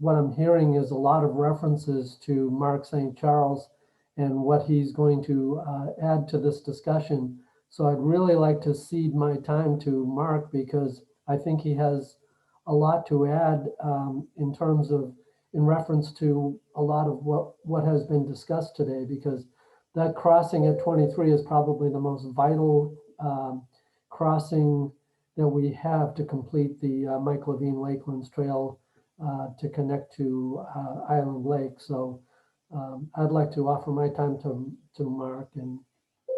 what I'm hearing is a lot of references to Mark St. Charles and what he's going to add to this discussion. So I'd really like to cede my time to Mark because I think he has a lot to add in reference to a lot of what has been discussed today, because that crossing at 23 is probably the most vital crossing that we have to complete the Mike Levine Lakelands Trail to connect to Island Lake. So I'd like to offer my time to Mark, and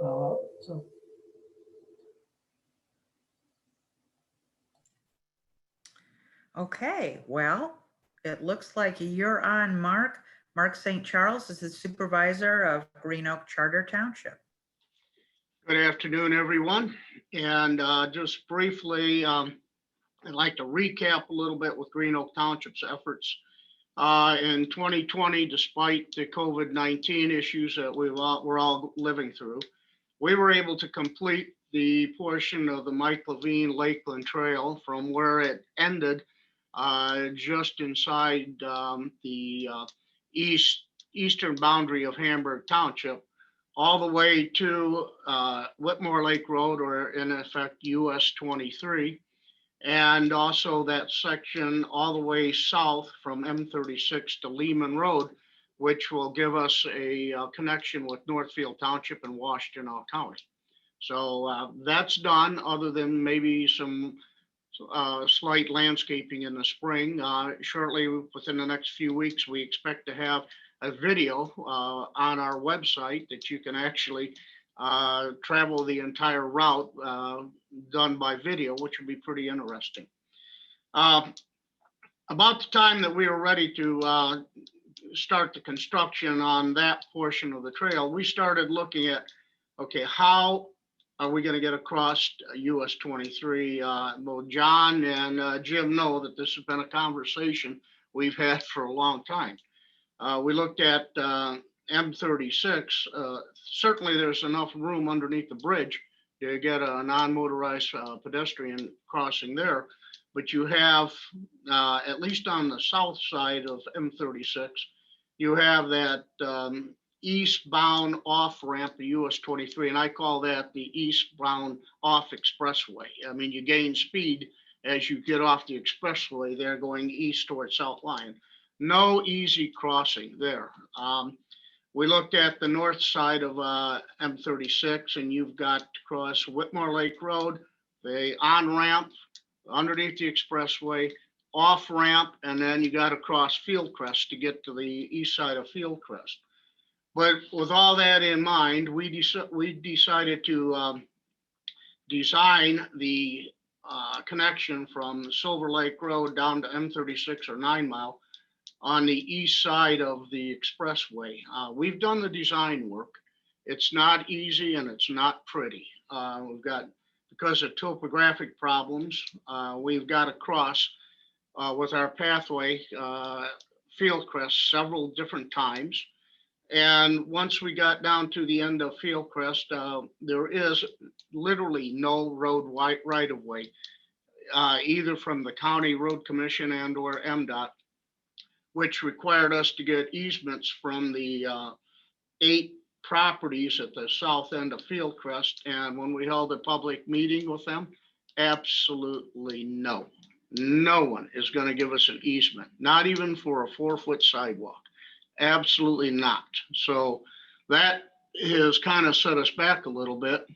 so. Okay, well, it looks like you're on, Mark. Mark St. Charles is the supervisor of Green Oak Charter Township. Good afternoon, everyone. And just briefly, I'd like to recap a little bit with Green Oak Township's efforts. In 2020, despite the COVID-19 issues that we're all living through, we were able to complete the portion of the Mike Levine Lakeland Trail from where it ended just inside the eastern boundary of Hamburg Township, all the way to Whitmore Lake Road, or in effect US 23, and also that section all the way south from M36 to Lehman Road, which will give us a connection with Northfield Township and Washtenaw County. So that's done, other than maybe some slight landscaping in the spring. Shortly, within the next few weeks, we expect to have a video on our website that you can actually travel the entire route done by video, which would be pretty interesting. About the time that we were ready to start the construction on that portion of the trail, we started looking at, okay, how are we going to get across US 23? Both John and Jim know that this has been a conversation we've had for a long time. We looked at M36. Certainly there's enough room underneath the bridge to get a non-motorized pedestrian crossing there. But you have, at least on the south side of M36, you have that eastbound off ramp, the US 23, and I call that the eastbound off expressway. I mean, you gain speed as you get off the expressway there going east towards South Lyon. No easy crossing there. We looked at the north side of M36, and you've got to cross Whitmore Lake Road, the on-ramp underneath the expressway, off-ramp, and then you got to cross Fieldcrest to get to the east side of Fieldcrest. But with all that in mind, we decided to design the connection from Silver Lake Road down to M36 or 9 Mile on the east side of the expressway. We've done the design work. It's not easy and it's not pretty. We've got, because of topographic problems, we've got to cross with our pathway Fieldcrest several different times. And once we got down to the end of Fieldcrest, there is literally no road right of way, either from the County Road Commission and or MDOT, which required us to get easements from the 8 properties at the south end of Fieldcrest. And when we held a public meeting with them, absolutely no one is going to give us an easement, not even for a 4-foot sidewalk. Absolutely not. So that has kind of set us back a little bit.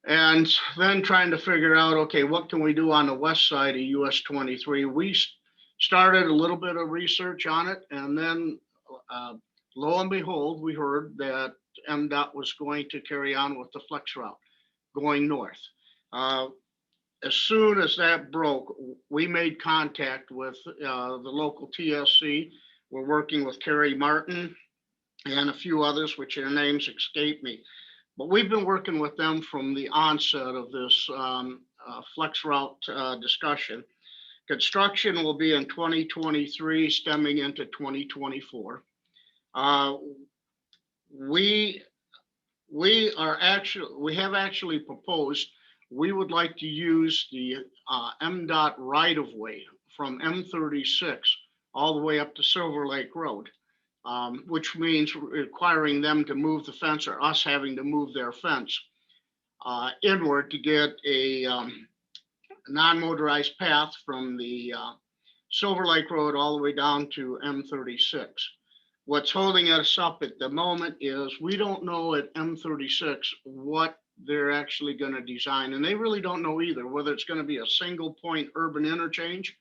And then trying to figure out, okay, what can we do on the west side of US 23? We started a little bit of research on it, and then lo and behold, we heard that MDOT was going to carry on with the flex route going north. As soon as that broke, we made contact with the local TSC. We're working with Kerry Martin and a few others, which their names escape me. But we've been working with them from the onset of this flex route discussion. Construction will be in 2023, stemming into 2024. We have actually proposed, we would like to use the MDOT right-of-way from M36 all the way up to Silver Lake Road, which means requiring them to move the fence or us having to move their fence inward to get a non-motorized path from the Silver Lake Road all the way down to M36. What's holding us up at the moment is we don't know at M36 what they're actually going to design, and they really don't know either, whether it's going to be a single point urban interchange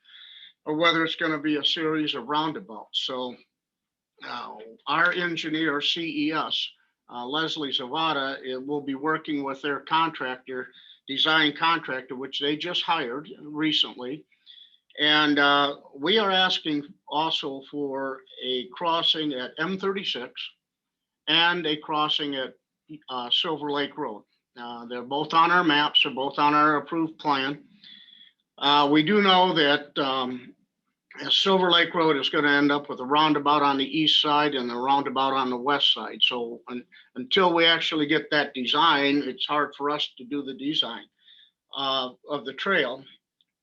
or whether it's going to be a series of roundabouts. So our engineer, CES, Leslie Zavada, will be working with their contractor, design contractor, which they just hired recently. And we are asking also for a crossing at M36 and a crossing at Silver Lake Road. They're both on our maps, they're both on our approved plan. We do know that Silver Lake Road is going to end up with a roundabout on the east side and a roundabout on the west side. So until we actually get that design, it's hard for us to do the design of the trail.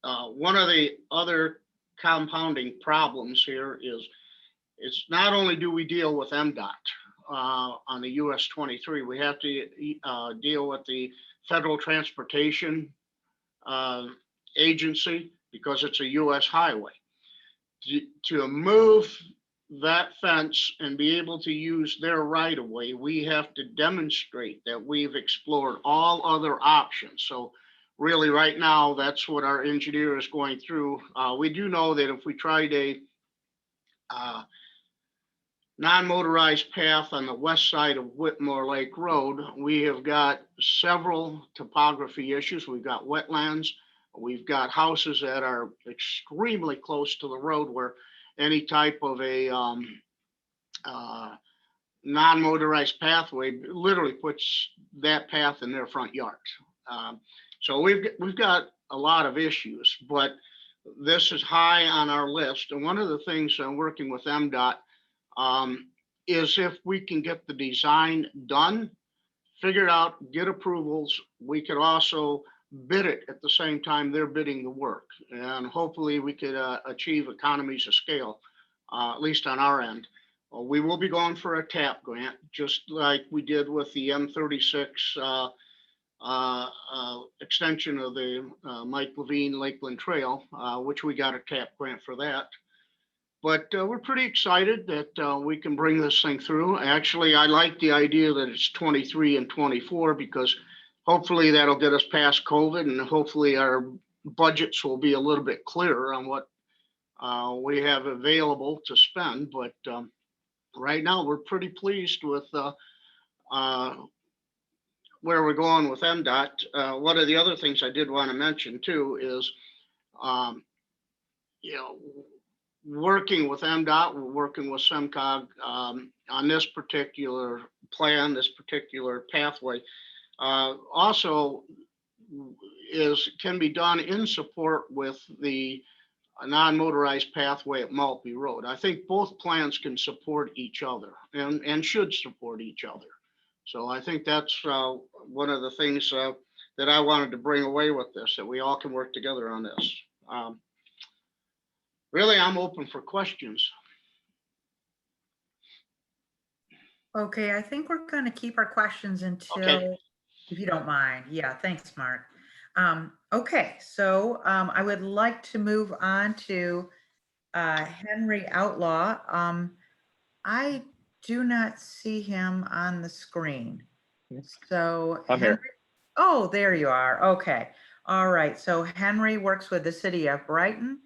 One of the other compounding problems here is it's not only do we deal with MDOT on the US 23, we have to deal with the Federal Transportation Agency because it's a US highway. To move that fence and be able to use their right of way, we have to demonstrate that we've explored all other options. So really right now, that's what our engineer is going through. We do know that if we tried a non-motorized path on the west side of Whitmore Lake Road, we have got several topography issues. We've got wetlands. We've got houses that are extremely close to the road where any type of a non-motorized pathway literally puts that path in their front yard. So we've got a lot of issues, but this is high on our list. And one of the things I'm working with MDOT is if we can get the design done, figure it out, get approvals, we could also bid it at the same time they're bidding the work. And hopefully we could achieve economies of scale, at least on our end. We will be going for a TAP grant, just like we did with the M36 extension of the Mike Levine Lakeland Trail, which we got a TAP grant for that. But we're pretty excited that we can bring this thing through. Actually, I like the idea that it's 23 and 24 because hopefully that'll get us past COVID and hopefully our budgets will be a little bit clearer on what we have available to spend. But right now we're pretty pleased with where we're going with MDOT. One of the other things I did want to mention too is, working with MDOT, we're working with SEMCOG on this particular plan, this particular pathway. Also can be done in support with the non-motorized pathway at Maltby Road. I think both plans can support each other and should support each other. So I think that's one of the things that I wanted to bring away with this, that we all can work together on this. Really, I'm open for questions. Okay, I think we're going to keep our questions until, Okay. if you don't mind. Yeah, thanks, Mark. Okay, so I would like to move on to Henry Outlaw. I do not see him on the screen. So I'm here. Oh, there you are. Okay. All right. So Henry works with the city of Brighton,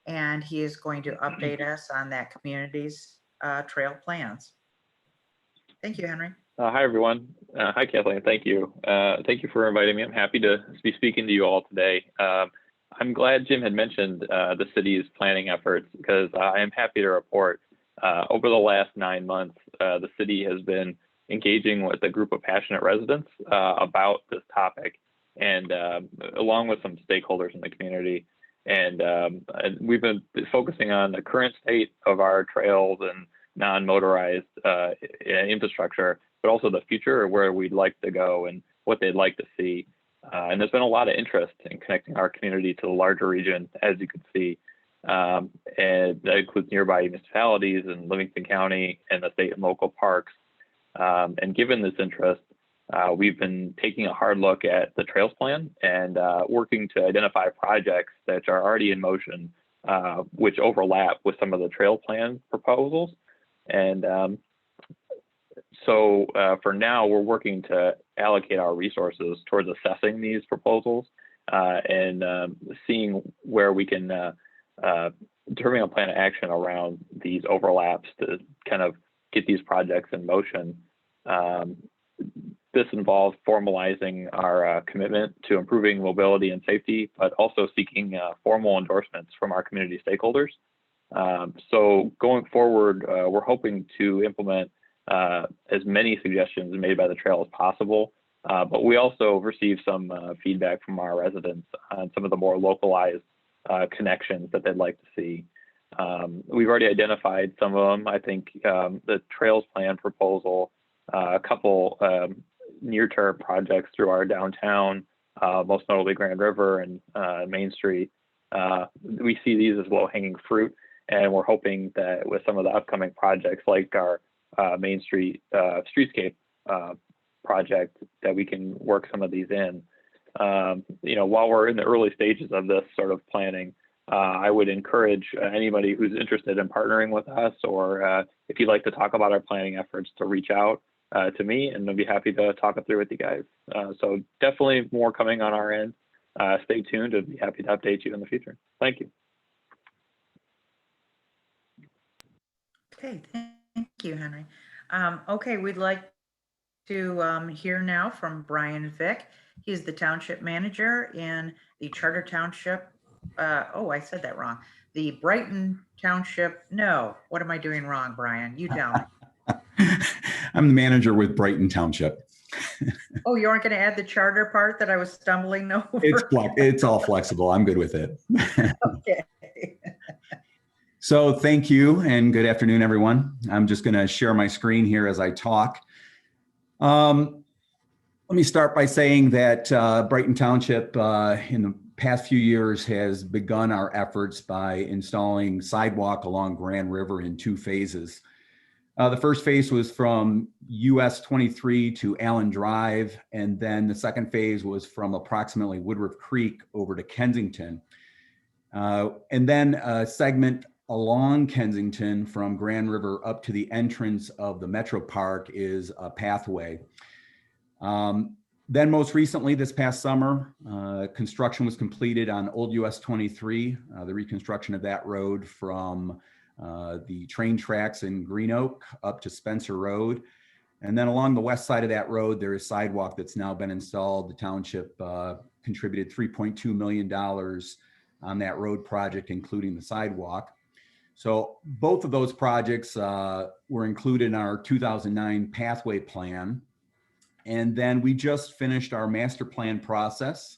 and he is going to update us on that community's trail plans. Thank you, Henry. Hi, everyone. Hi, Kathleen. Thank you. Thank you for inviting me. I'm happy to be speaking to you all today. I'm glad Jim had mentioned the city's planning efforts, because I am happy to report over the last 9 months, the city has been engaging with a group of passionate residents about this topic, and along with some stakeholders in the community. And we've been focusing on the current state of our trails and non-motorized infrastructure, but also the future, where we'd like to go and what they'd like to see. And there's been a lot of interest in connecting our community to the larger region, as you can see. And that includes nearby municipalities and Livingston County and the state and local parks. And given this interest, we've been taking a hard look at the trails plan and working to identify projects that are already in motion, which overlap with some of the trail plan proposals. And so for now, we're working to allocate our resources towards assessing these proposals and seeing where we can determine a plan of action around these overlaps to kind of get these projects in motion. This involves formalizing our commitment to improving mobility and safety, but also seeking formal endorsements from our community stakeholders. So going forward, we're hoping to implement as many suggestions made by the trail as possible, but we also received some feedback from our residents on some of the more localized connections that they'd like to see. We've already identified some of them. I think the trails plan proposal, a couple near-term projects through our downtown, most notably Grand River and Main Street. We see these as low-hanging fruit, and we're hoping that with some of the upcoming projects like our Main Street streetscape project, that we can work some of these in. While we're in the early stages of this sort of planning, I would encourage anybody who's interested in partnering with us, or if you'd like to talk about our planning efforts, to reach out to me, and I'd be happy to talk it through with you guys. So definitely more coming on our end. Stay tuned. I'd be happy to update you in the future. Thank you. Okay, thank you, Henry. Okay, we'd like to hear now from Brian Vick. He's the township manager in the Charter Township. Oh, I said that wrong. The Brighton Township. No, what am I doing wrong, Brian? You tell me. I'm the manager with Brighton Township. Oh, you aren't going to add the charter part that I was stumbling over? It's all flexible. I'm good with it. Okay. So thank you and good afternoon, everyone. I'm just going to share my screen here as I talk. Let me start by saying that Brighton Township in the past few years has begun our efforts by installing sidewalk along Grand River in 2 phases. The first phase was from US 23 to Allen Drive, and then the second phase was from approximately Woodruff Creek over to Kensington. And then a segment along Kensington from Grand River up to the entrance of the Metro Park is a pathway. Then most recently, this past summer, construction was completed on Old US 23, the reconstruction of that road from the train tracks in Green Oak up to Spencer Road. And then along the west side of that road, there is sidewalk that's now been installed. The township contributed $3.2 million on that road project, including the sidewalk. So both of those projects were included in our 2009 pathway plan. And then we just finished our master plan process.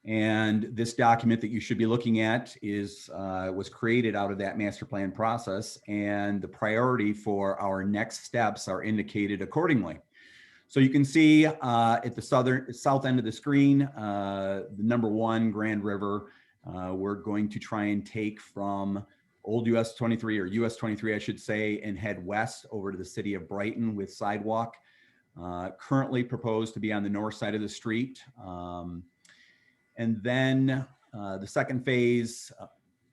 And this document that you should be looking at was created out of that master plan process, and the priority for our next steps are indicated accordingly. So you can see at the south end of the screen, the number 1, Grand River, we're going to try and take from Old US 23, or US 23, I should say, and head west over to the city of Brighton with sidewalk. Currently proposed to be on the north side of the street. And then the second phase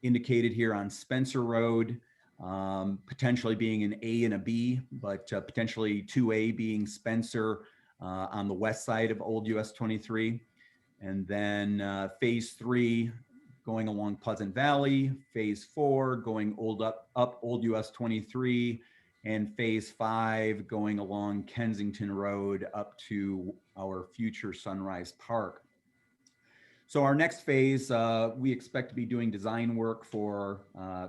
indicated here on Spencer Road, potentially being an A and a B, but potentially 2A being Spencer on the west side of Old US 23. And then phase 3 going along Pleasant Valley, phase 4 going up Old US 23, and phase 5 going along Kensington Road up to our future Sunrise Park. So our next phase, we expect to be doing design work for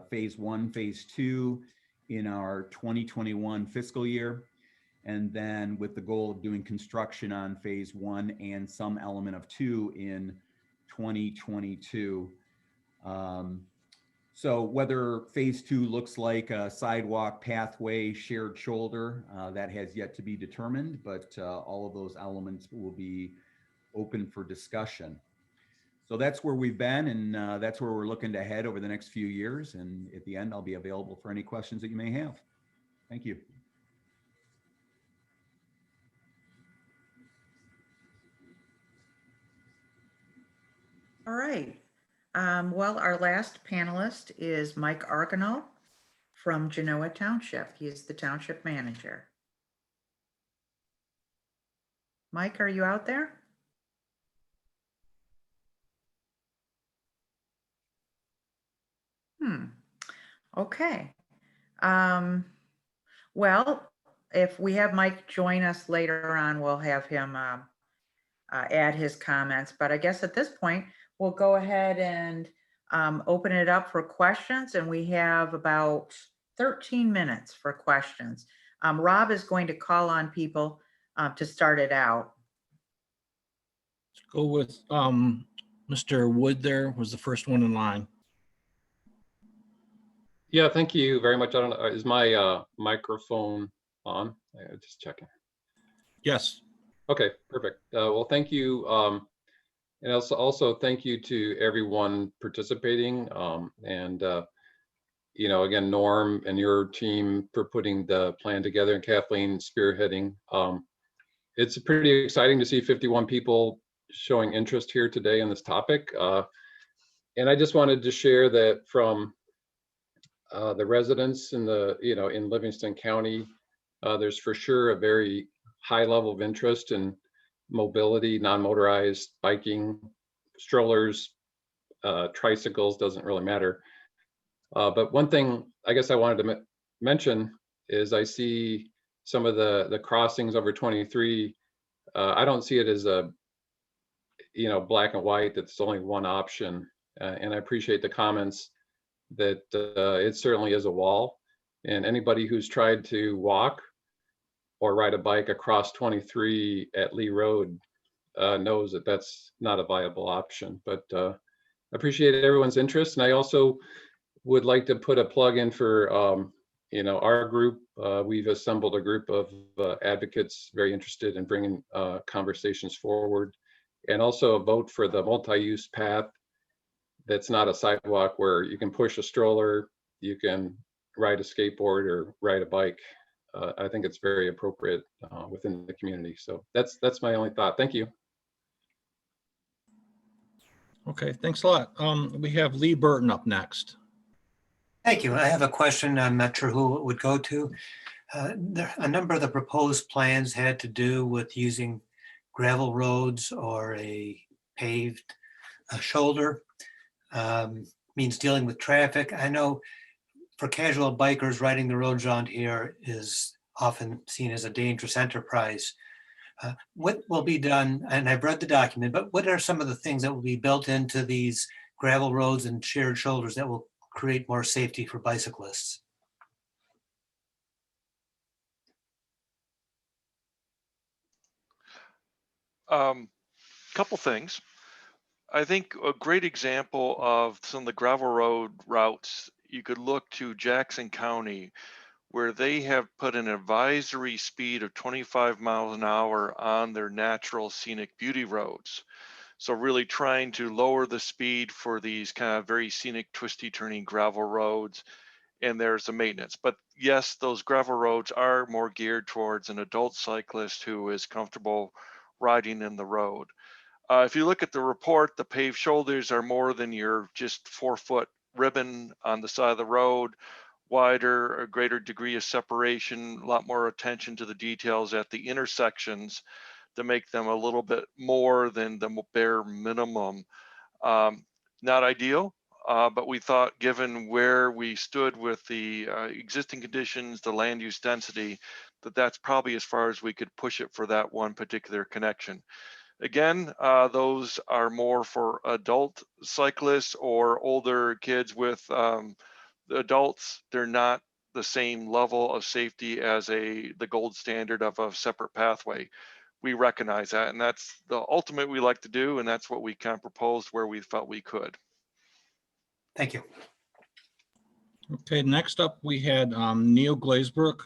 phase 1, phase 2 in our 2021 fiscal year. And then with the goal of doing construction on phase 1 and some element of 2 in 2022. So whether phase 2 looks like a sidewalk, pathway, shared shoulder, that has yet to be determined, but all of those elements will be open for discussion. So that's where we've been, and that's where we're looking to head over the next few years. And at the end, I'll be available for any questions that you may have. Thank you. All right. Well, our last panelist is Mike Arganel from Genoa Township. He is the township manager. Mike, are you out there? Okay. Well, if we have Mike join us later on, we'll have him add his comments. But I guess at this point, we'll go ahead and open it up for questions. And we have about 13 minutes for questions. Rob is going to call on people to start it out. Let's go with Mr. Wood there was the first one in line. Yeah, thank you very much. I don't know, is my microphone on? Just checking. Yes. Okay, perfect. Well, thank you. And also thank you to everyone participating. You know, again, Norm and your team for putting the plan together, and Kathleen spearheading. It's pretty exciting to see 51 people showing interest here today in this topic. And I just wanted to share that from the residents in in Livingston County, there's for sure a very high level of interest in mobility, non-motorized biking, strollers, tricycles, doesn't really matter. But one thing I guess I wanted to mention is I see some of the crossings over 23. I don't see it as a, black and white, that's only one option. And I appreciate the comments that it certainly is a wall. And anybody who's tried to walk or ride a bike across 23 at Lee Road knows that that's not a viable option. But I appreciate everyone's interest. And I also would like to put a plug in for our group. We've assembled a group of advocates very interested in bringing conversations forward, and also a vote for the multi-use path that's not a sidewalk, where you can push a stroller, you can ride a skateboard or ride a bike. I think it's very appropriate within the community. So that's my only thought. Thank you. Okay, thanks a lot. We have Lee Burton up next. Thank you. I have a question. I'm not sure who it would go to. A number of the proposed plans had to do with using gravel roads or a paved shoulder. Means dealing with traffic. I know for casual bikers, riding the roads around here is often seen as a dangerous enterprise. What will be done, and I've read the document, but what are some of the things that will be built into these gravel roads and shared shoulders that will create more safety for bicyclists? Couple things. I think a great example of some of the gravel road routes, you could look to Jackson County, where they have put an advisory speed of 25 miles an hour on their natural scenic beauty roads. So really trying to lower the speed for these kind of very scenic, twisty, turning gravel roads. And there's a maintenance. But yes, those gravel roads are more geared towards an adult cyclist who is comfortable riding in the road. If you look at the report, the paved shoulders are more than your just 4-foot ribbon on the side of the road, wider, a greater degree of separation, a lot more attention to the details at the intersections to make them a little bit more than the bare minimum. Not ideal, but we thought given where we stood with the existing conditions, the land use density, that's probably as far as we could push it for that one particular connection. Again, those are more for adult cyclists or older kids with the adults. They're not the same level of safety as the gold standard of a separate pathway. We recognize that, and that's the ultimate we like to do, and that's what we kind of proposed where we felt we could. Thank you. Okay, next up we had Neil Glazebrook.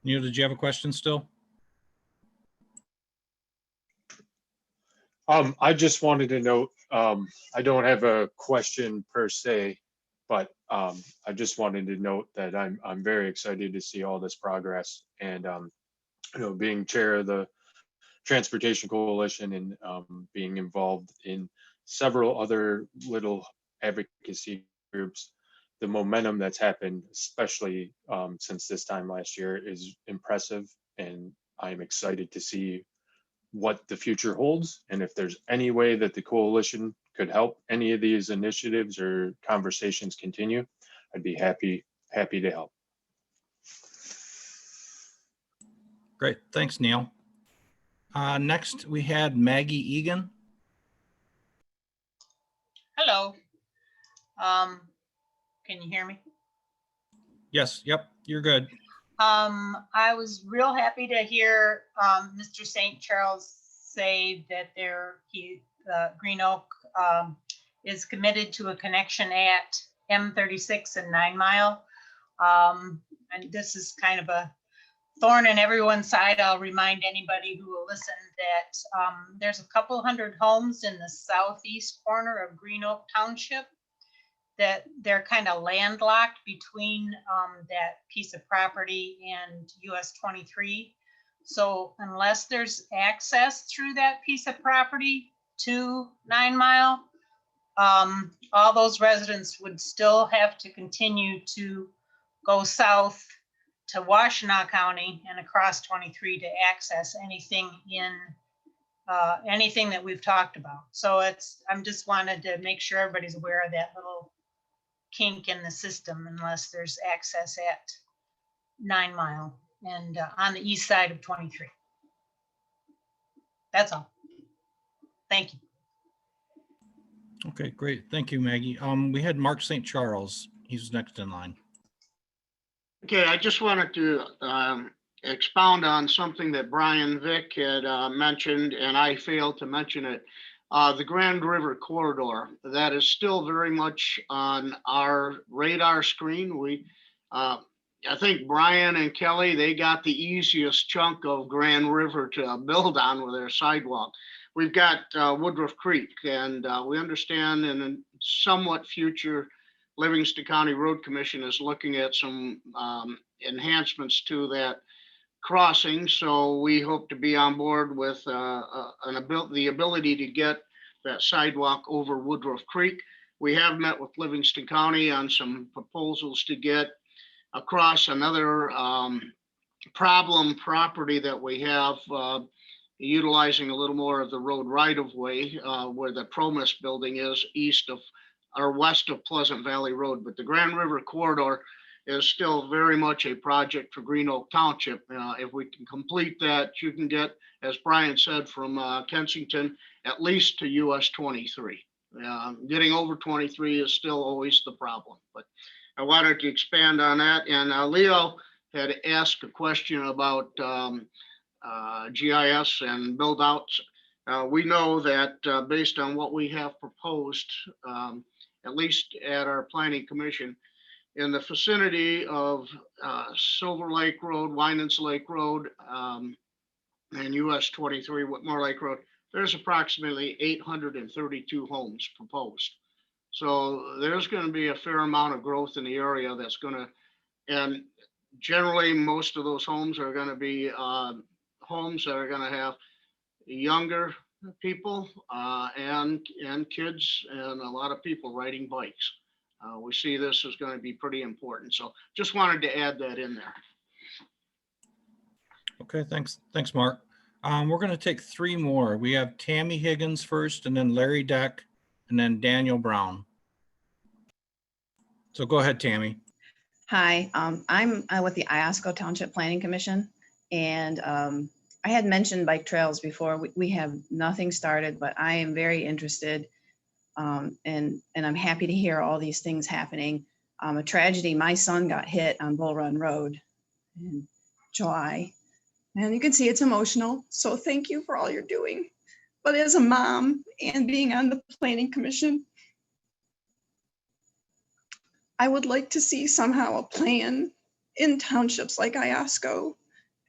Neil, did you have a question still? I just wanted to note, I don't have a question per se, but I just wanted to note that I'm very excited to see all this progress, and you know, being chair of the Transportation Coalition and being involved in several other little advocacy groups, the momentum that's happened, especially since this time last year, is impressive, and I'm excited to see what the future holds, and if there's any way that the coalition could help any of these initiatives or conversations continue, I'd be happy to help. Great, thanks, Neil. Next, we had Maggie Egan. Hello. Can you hear me? Yes, yep, you're good. I was real happy to hear Mr. St. Charles say that Green Oak is committed to a connection at M36 and 9 Mile. And this is kind of a thorn in everyone's side. I'll remind anybody who will listen that there's a couple hundred homes in the southeast corner of Green Oak Township that they're kind of landlocked between that piece of property and US 23. So unless there's access through that piece of property to 9 Mile, all those residents would still have to continue to go south to Washtenaw County and across 23 to access anything in anything that we've talked about. So I'm just wanted to make sure everybody's aware of that little kink in the system unless there's access at 9 Mile and on the east side of 23. That's all. Thank you. Okay, great. Thank you, Maggie. We had Mark St. Charles. He's next in line. Okay, I just wanted to expound on something that Brian Vick had mentioned, and I failed to mention it. The Grand River Corridor, that is still very much on our radar screen. I think Brian and Kelly, they got the easiest chunk of Grand River to build on with their sidewalk. We've got Woodruff Creek, and we understand in a somewhat future Livingston County Road Commission is looking at some enhancements to that crossing. So we hope to be on board with the ability to get that sidewalk over Woodruff Creek. We have met with Livingston County on some proposals to get across another problem property that we have, utilizing a little more of the road right of way where the Promise building is east of or west of Pleasant Valley Road. But the Grand River Corridor is still very much a project for Green Oak Township. If we can complete that, you can get, as Brian said, from Kensington at least to US 23. Getting over 23 is still always the problem, but I wanted to expand on that. And Leo had asked a question about GIS and build outs. We know that based on what we have proposed, at least at our planning commission, in the vicinity of Silver Lake Road, Winans Lake Road, and US 23 Whitmore Lake Road, there's approximately 832 homes proposed. So there's going to be a fair amount of growth in the area that's going to, and generally most of those homes are going to be homes that are going to have younger people and kids and a lot of people riding bikes. We see this is going to be pretty important. So just wanted to add that in there. Okay, thanks, Mark. We're going to take three more. We have Tammy Higgins first, and then Larry Deck, and then Daniel Brown. So go ahead, Tammy. Hi, I'm with the Iosco Township Planning Commission, and I had mentioned bike trails before. We have nothing started, but I am very interested, and I'm happy to hear all these things happening. A tragedy, my son got hit on Bull Run Road in July, and you can see it's emotional, so thank you for all you're doing. But as a mom and being on the Planning Commission, I would like to see somehow a plan in townships like Iosco.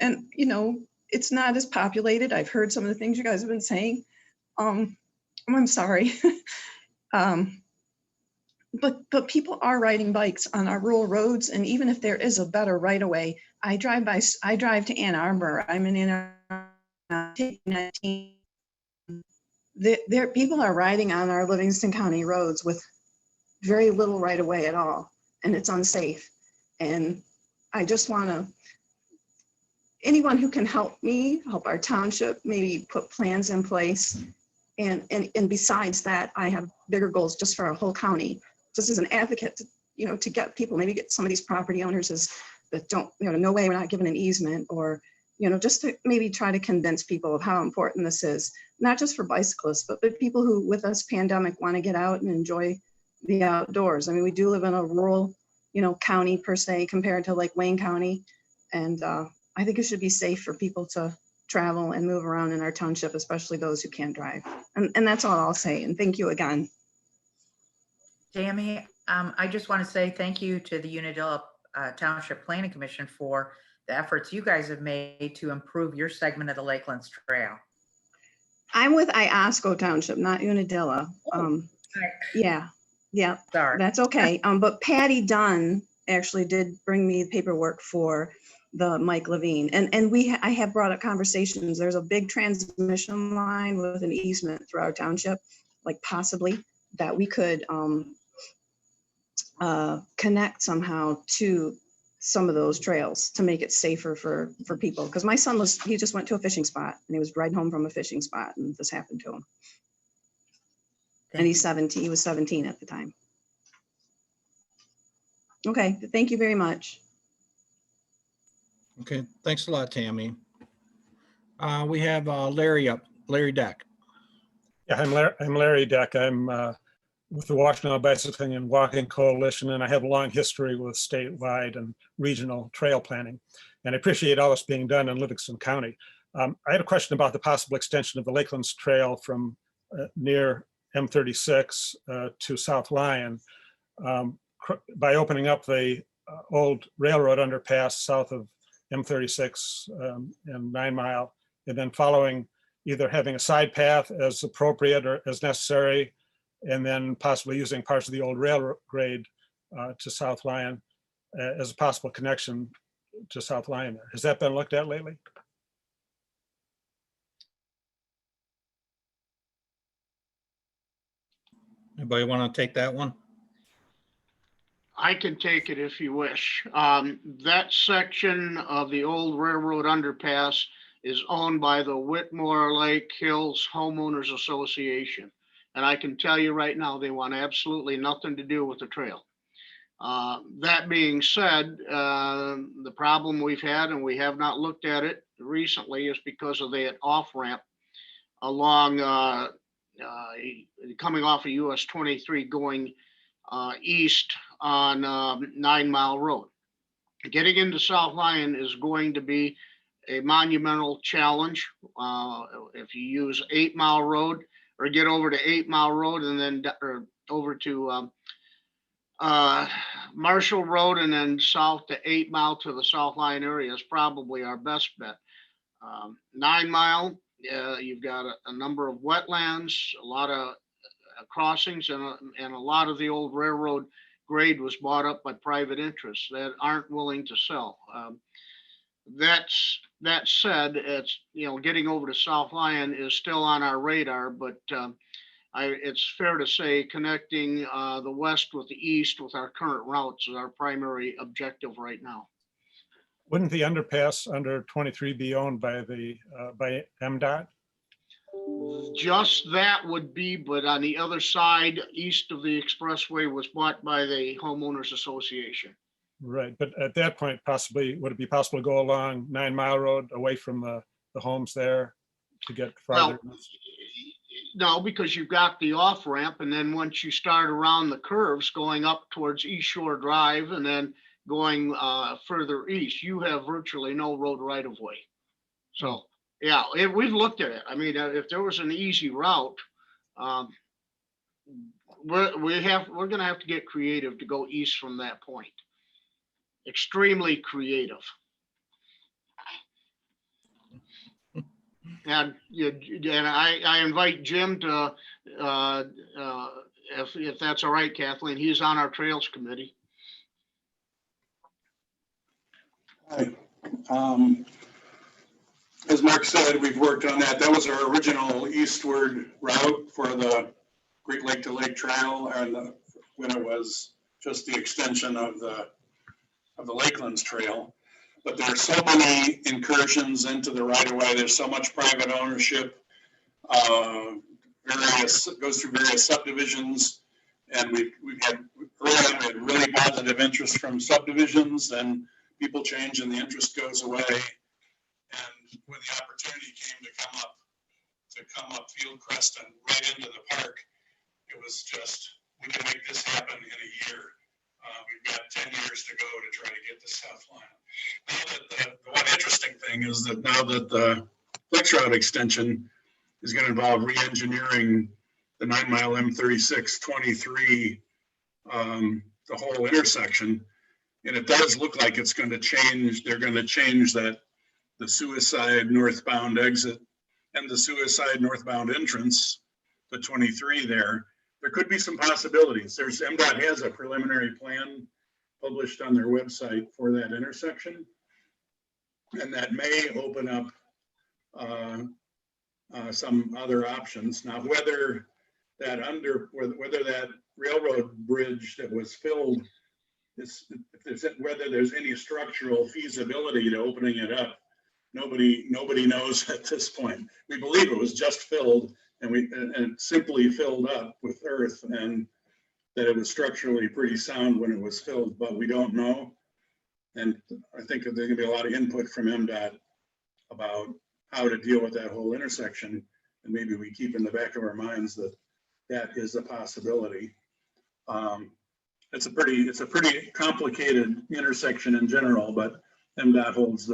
And, you know, it's not as populated. I've heard some of the things you guys have been saying. I'm sorry. But people are riding bikes on our rural roads. And even if there is a better right of way, I drive to Ann Arbor. I'm in Ann Arbor. There, people are riding on our Livingston County roads with very little right of way at all, and it's unsafe. And I just want to, anyone who can help me, help our township, maybe put plans in place. And besides that, I have bigger goals just for our whole county, just as an advocate, to, you know, to get people, maybe get some of these property owners that don't, you know, no way we're not giving an easement, or, you know, just to maybe try to convince people of how important this is, not just for bicyclists, but people who with us pandemic want to get out and enjoy the outdoors. I mean, we do live in a rural, you know, county per se, compared to like Wayne County. And I think it should be safe for people to travel and move around in our township, especially those who can't drive. And that's all I'll say. And thank you again. Tammy, I just want to say thank you to the Unadilla Township Planning Commission for the efforts you guys have made to improve your segment of the Lakelands Trail. I'm with Iosco Township, not Unadilla. Yeah, sorry. That's okay. But Patty Dunn actually did bring me paperwork for the Mike Levine. And I have brought up conversations. There's a big transmission line with an easement through our township, like possibly that we could connect somehow to some of those trails to make it safer for people. Because my son he just went to a fishing spot and he was riding home from a fishing spot and this happened to him. And he's 17, he was 17 at the time. Okay, thank you very much. Okay, thanks a lot, Tammy. We have Larry Deck. Yeah, I'm Larry Deck. I'm with the Washtenaw Bicycling and Walking Coalition, and I have a long history with statewide and regional trail planning. And I appreciate all this being done in Livingston County. I had a question about the possible extension of the Lakelands Trail from near M36 to South Lyon by opening up the old railroad underpass south of M36 and 9 Mile, and then following, either having a side path as appropriate or as necessary, and then possibly using parts of the old railroad grade to South Lyon as a possible connection to South Lyon there. Has that been looked at lately? Anybody want to take that one? I can take it if you wish. That section of the old railroad underpass is owned by the Whitmore Lake Hills Homeowners Association. And I can tell you right now, they want absolutely nothing to do with the trail. That being said, the problem we've had, and we have not looked at it recently, is because of the off-ramp along coming off of US 23 going east on 9 Mile Road. Getting into South Lyon is going to be a monumental challenge. If you use 8 Mile Road or get over to 8 Mile Road and then over to Marshall Road and then south to 8 Mile to the South Lyon area is probably our best bet. 9 Mile, you've got a number of wetlands, a lot of crossings, and a lot of the old railroad grade was bought up by private interests that aren't willing to sell. That said, it's, you know, getting over to South Lyon is still on our radar, but it's fair to say connecting the west with the east with our current routes is our primary objective right now. Wouldn't the underpass under 23 be owned by by MDOT? Just that would be, but on the other side, east of the expressway was bought by the homeowners association. Right, but at that point, possibly, would it be possible to go along 9 Mile Road away from the homes there to get farther? Well, no, because you've got the off ramp, and then once you start around the curves going up towards East Shore Drive and then going further east, you have virtually no road right of way. So, yeah, we've looked at it. I mean, if there was an easy route, we're gonna have to get creative to go east from that point. Extremely creative. And I invite Jim to, if that's all right, Kathleen, he's on our Trails Committee. Hi. As Mark said, we've worked on that. That was our original eastward route for the Great Lake to Lake Trail, and when it was just the extension of the Lakelands Trail. But there are so many incursions into the right of way. There's so much private ownership. Goes through various subdivisions, and we've had really positive interest from subdivisions. Then people change, and the interest goes away. And when the opportunity came to come up Fieldcrest and right into the park, it was just, we can make this happen in a year. We've got 10 years to go to try to get the South Line. Now that the one interesting thing is that now that the Flex Route extension is going to involve re-engineering the 9 Mile M36-23, the whole intersection, and it does look like it's going to change. They're going to change that the Suicide northbound exit and the Suicide northbound entrance, the 23 there. There could be some possibilities. MDOT has a preliminary plan published on their website for that intersection, and that may open up some other options. Now, whether that railroad bridge that was filled whether there's any structural feasibility to opening it up, nobody knows at this point. We believe it was just filled, and simply filled up with earth, and that it was structurally pretty sound when it was filled, but we don't know. And I think there's gonna be a lot of input from MDOT about how to deal with that whole intersection. And maybe we keep in the back of our minds that that is a possibility. It's a pretty complicated intersection in general, but MDOT holds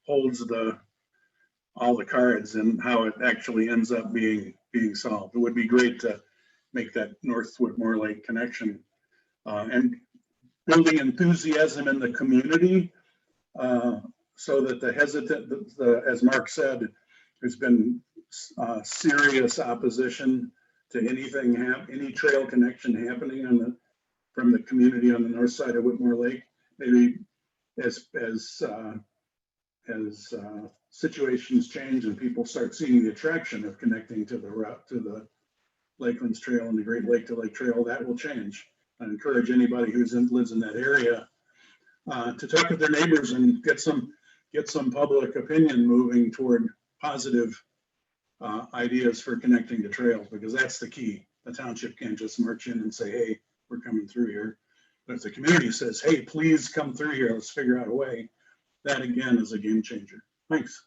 all the cards and how it actually ends up being solved. It would be great to make that North Whitmore Lake connection and building enthusiasm in the community so that as Mark said, there's been serious opposition to any trail connection happening from the community on the north side of Whitmore Lake. Maybe as situations change and people start seeing the attraction of connecting to the route to the Lakelands Trail and the Great Lake to Lake Trail, that will change. I encourage anybody who lives in that area to talk with their neighbors and get some public opinion moving toward positive ideas for connecting to trails, because that's the key. The township can't just march in and say, hey, we're coming through here. But if the community says, hey, please come through here, let's figure out a way, that again is a game changer. Thanks.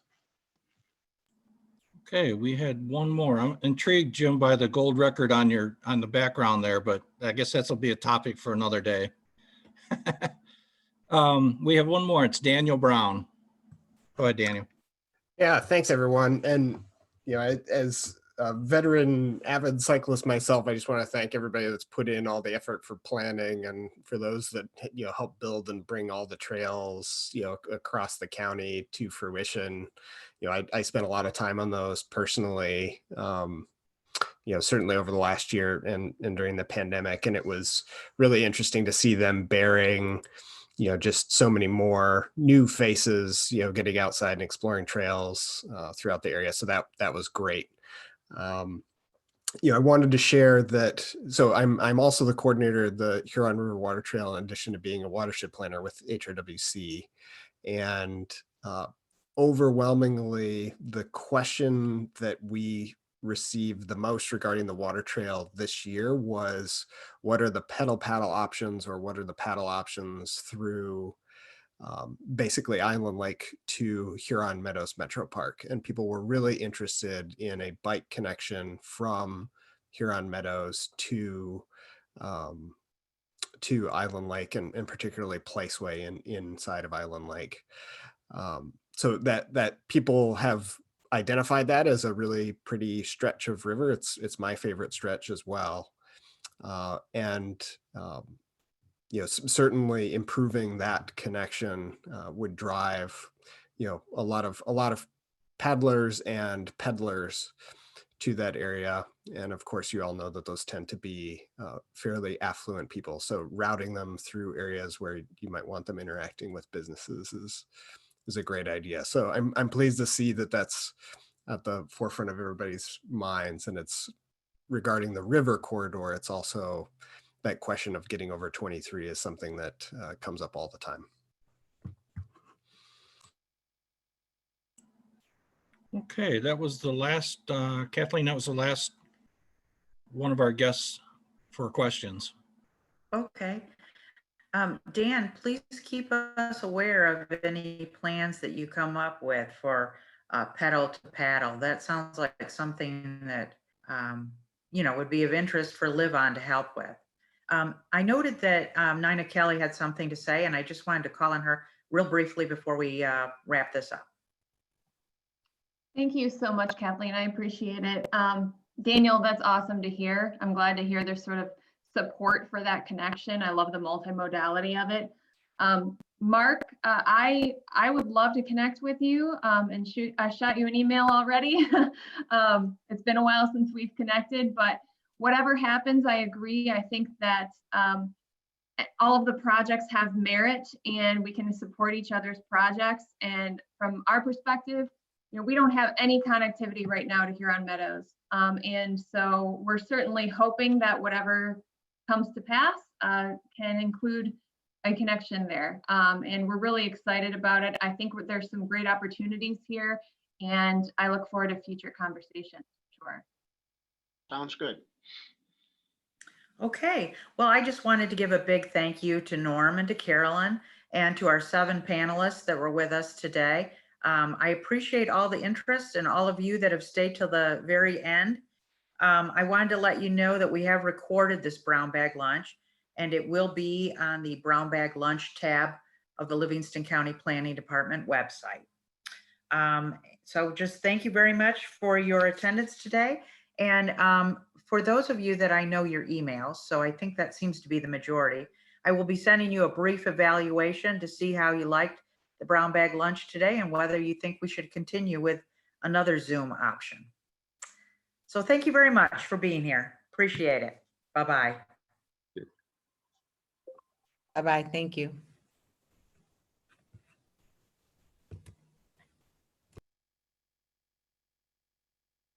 Okay, we had one more. I'm intrigued, Jim, by the gold record on the background there, but I guess that'll be a topic for another day. We have one more. It's Daniel Brown. Go ahead, Daniel. Yeah, thanks everyone. And as a veteran avid cyclist myself, I just want to thank everybody that's put in all the effort for planning, and for those that help build and bring all the trails across the county to fruition. I spent a lot of time on those personally, certainly over the last year and during the pandemic, and it was really interesting to see them bearing just so many more new faces, getting outside and exploring trails throughout the area. So that was great. I wanted to share that. So I'm also the coordinator of the Huron River Water Trail, in addition to being a watershed planner with HRWC. And overwhelmingly, the question that we received the most regarding the water trail this year was, what are the pedal paddle options, or what are the paddle options through basically Island Lake to Huron Meadows Metro Park? And people were really interested in a bike connection from Huron Meadows to Island Lake, and particularly Placeway inside of Island Lake. So that people have identified that as a really pretty stretch of river. It's my favorite stretch as well. Certainly improving that connection would drive, a lot of paddlers and peddlers to that area. And of course, you all know that those tend to be fairly affluent people. So routing them through areas where you might want them interacting with businesses is a great idea. So I'm pleased to see that that's at the forefront of everybody's minds. And it's regarding the river corridor. It's also that question of getting over 23 is something that comes up all the time. Okay, that was the last, Kathleen, that was the last one of our guests for questions. Okay. Dan, please keep us aware of any plans that you come up with for pedal to paddle. That sounds like something that, would be of interest for Live On to help with. I noted that Nina Kelly had something to say, and I just wanted to call on her real briefly before we wrap this up. Thank you so much, Kathleen. I appreciate it. Daniel, that's awesome to hear. I'm glad to hear there's sort of support for that connection. I love the multimodality of it. Mark, I would love to connect with you and I shot you an email already. It's been a while since we've connected, but whatever happens, I agree. I think that all of the projects have merit and we can support each other's projects. And from our perspective, we don't have any connectivity right now to Huron Meadows. And so we're certainly hoping that whatever comes to pass can include a connection there. And we're really excited about it. I think there's some great opportunities here and I look forward to future conversations. Sure. Sounds good. Okay, well, I just wanted to give a big thank you to Norm and to Carolyn and to our 7 panelists that were with us today. I appreciate all the interest and all of you that have stayed till the very end. I wanted to let you know that we have recorded this Brown Bag Lunch and it will be on the Brown Bag Lunch tab of the Livingston County Planning Department website. So just thank you very much for your attendance today. And for those of you that I know your emails, so I think that seems to be the majority, I will be sending you a brief evaluation to see how you liked the Brown Bag Lunch today and whether you think we should continue with another Zoom option. So thank you very much for being here. Appreciate it. Bye-bye. Bye-bye. Thank you.